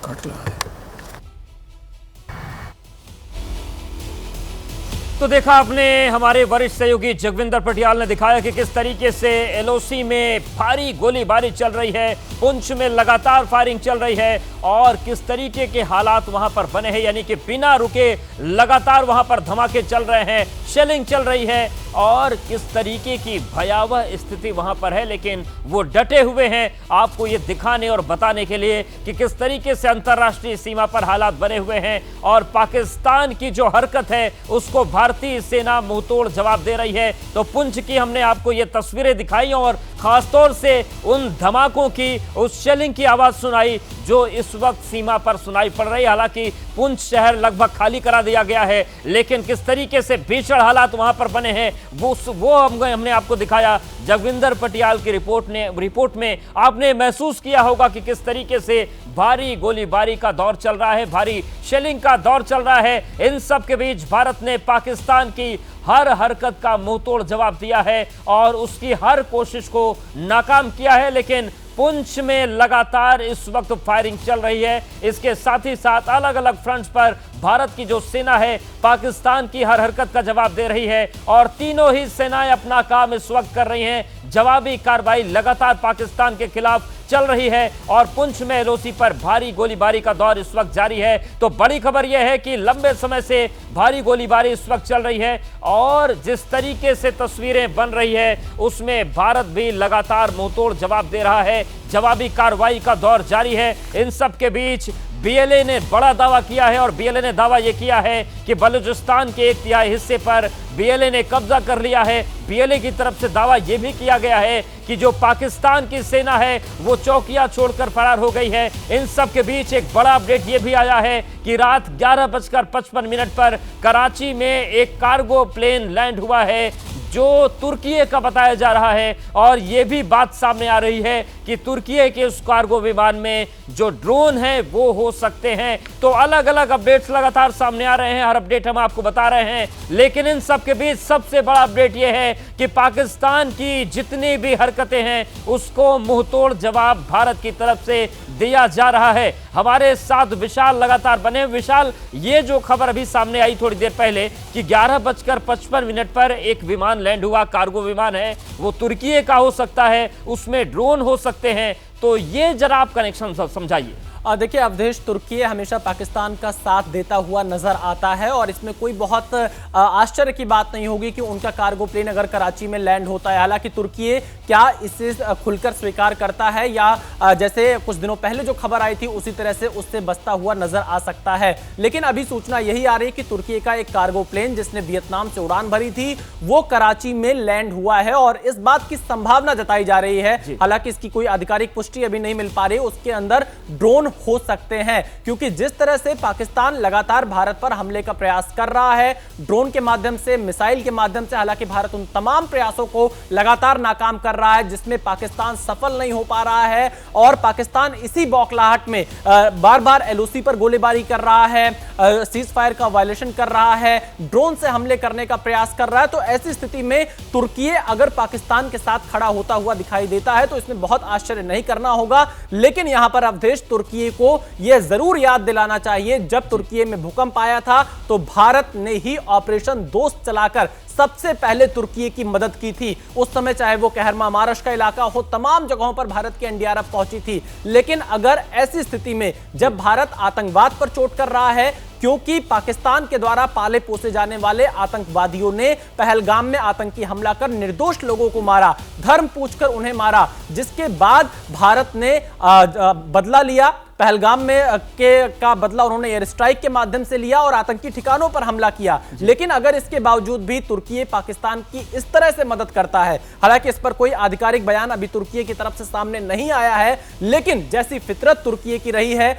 कट रहा है। तो देखा आपने, हमारे वरिष्ठ सहयोगी जगविंदर पटियाल ने दिखाया कि किस तरीके से एलओसी में भारी गोलीबारी चल रही है, पुंछ में लगातार फायरिंग चल रही है और किस तरीके के हालात वहां पर बने हैं, यानी कि बिना रुके लगातार वहां पर धमाके चल रहे हैं, शेलिंग चल रही है और किस तरीके की भयावह स्थिति वहां पर है। लेकिन वो डटे हुए हैं आपको ये दिखाने और बताने के लिए कि किस तरीके से अंतर्राष्ट्रीय सीमा पर हालात बने हुए हैं और पाकिस्तान की जो हरकत है उसको भारतीय सेना मुंहतोड़ जवाब दे रही है। तो पुंछ की हमने आपको ये तस्वीरें दिखाई और खासतौर से उन धमाकों की, उस शेलिंग की आवाज सुनाई जो इस वक्त सीमा पर सुनाई पड़ रही है। हालांकि पुंछ शहर लगभग खाली करा दिया गया है, लेकिन किस तरीके से भीषण हालात वहां पर बने हैं वो हमने आपको दिखाया। जगविंदर पटियाल की रिपोर्ट में आपने महसूस किया होगा कि किस तरीके से भारी गोलीबारी का दौर चल रहा है, भारी शेलिंग का दौर चल रहा है। इन सब के बीच भारत ने पाकिस्तान की हर हरकत का मुंहतोड़ जवाब दिया है और उसकी हर कोशिश को नाकाम किया है। लेकिन पुंछ में लगातार इस वक्त फायरिंग चल रही है। इसके साथ ही साथ अलग अलग फ्रंट्स पर भारत की जो सेना है पाकिस्तान की हर हरकत का जवाब दे रही है और तीनों ही सेनाएं अपना काम इस वक्त कर रही हैं। जवाबी कार्रवाई लगातार पाकिस्तान के खिलाफ चल रही है और पुंछ में एलओसी पर भारी गोलीबारी का दौर इस वक्त जारी है। तो बड़ी खबर यह है कि लंबे समय से भारी गोलीबारी इस वक्त चल रही है और जिस तरीके से तस्वीरें बन रही है उसमें भारत भी लगातार मुंहतोड़ जवाब दे रहा है। जवाबी कार्रवाई का दौर जारी है। इन सब के बीच बीएलए ने बड़ा दावा किया है और बीएलए ने दावा यह किया है कि बलूचिस्तान के 1/3 हिस्से पर बीएलए ने कब्जा कर लिया है। बीएलए की तरफ से दावा यह भी किया गया है कि जो पाकिस्तान की सेना है वो चौकियां छोड़कर फरार हो गई है। इन सब के बीच एक बड़ा अपडेट यह भी आया है कि रात 11:55 पर कराची में एक कार्गो प्लेन लैंड हुआ है जो तुर्की का बताया जा रहा है और यह भी बात सामने आ रही है कि तुर्की के उस कार्गो विमान में जो ड्रोन है वो हो सकते हैं। तो अलग अलग अपडेट्स लगातार सामने आ रहे हैं, हर अपडेट हम आपको बता रहे हैं, लेकिन इन सब के बीच सबसे बड़ा अपडेट यह है कि पाकिस्तान की जितनी भी हरकतें हैं उसको मुंहतोड़ जवाब भारत की तरफ से दिया जा रहा है। हमारे साथ विशाल लगातार बने। विशाल, ये जो खबर अभी सामने आई थोड़ी देर पहले कि 11:55 पर एक विमान लैंड हुआ, कार्गो विमान है, वो तुर्की का हो सकता है, उसमें ड्रोन हो सकते हैं, तो ये जरा आप कनेक्शन समझाइए। देखिए अवधेश, तुर्की हमेशा पाकिस्तान का साथ देता हुआ नजर आता है और इसमें कोई बहुत आश्चर्य की बात नहीं होगी कि उनका कार्गो प्लेन अगर कराची में लैंड होता है। हालांकि तुर्की क्या इसे खुलकर स्वीकार करता है या जैसे कुछ दिनों पहले जो खबर आई थी उसी तरह से उससे बचता हुआ नजर आ सकता है। लेकिन अभी सूचना यही आ रही है कि तुर्की का एक कार्गो प्लेन जिसने वियतनाम से उड़ान भरी थी वो कराची में लैंड हुआ है और इस बात की संभावना जताई जा रही है, हालांकि इसकी कोई आधिकारिक पुष्टि अभी नहीं मिल पा रही, उसके अंदर ड्रोन हो सकते हैं। क्योंकि जिस तरह से पाकिस्तान लगातार भारत पर हमले का प्रयास कर रहा है, ड्रोन के माध्यम से, मिसाइल के माध्यम से, हालांकि भारत उन तमाम प्रयासों को लगातार नाकाम कर रहा है जिसमें पाकिस्तान सफल नहीं हो पा रहा है और पाकिस्तान इसी बौखलाहट में बार बार एलओसी पर गोलीबारी कर रहा है, सीज फायर का वायलेशन कर रहा है, ड्रोन से हमले करने का प्रयास कर रहा है। तो ऐसी स्थिति में तुर्की अगर पाकिस्तान के साथ खड़ा होता हुआ दिखाई देता है तो इसमें बहुत आश्चर्य नहीं करना होगा। लेकिन यहां पर अवधेश, तुर्की को यह जरूर याद दिलाना चाहिए, जब तुर्की में भूकंप आया था तो भारत ने ही ऑपरेशन दोस्त चलाकर सबसे पहले तुर्की की मदद की थी। उस समय चाहे वो कहरमा मारश का इलाका हो, तमाम जगहों पर भारत की एनडीआरएफ पहुंची थी। लेकिन अगर ऐसी स्थिति में जब भारत आतंकवाद पर चोट कर रहा है, क्योंकि पाकिस्तान के द्वारा पाले पोसे जाने वाले आतंकवादियों ने पहलगाम में आतंकी हमला कर निर्दोष लोगों को मारा, धर्म पूछकर उन्हें मारा, जिसके बाद भारत ने बदला लिया, पहलगाम में का बदला उन्होंने एयर स्ट्राइक के माध्यम से लिया और आतंकी ठिकानों पर हमला किया। लेकिन अगर इसके बावजूद भी तुर्की पाकिस्तान की इस तरह से मदद करता है, हालांकि इस पर कोई आधिकारिक बयान अभी तुर्की की तरफ से सामने नहीं आया है, लेकिन जैसी फितरत तुर्की की रही है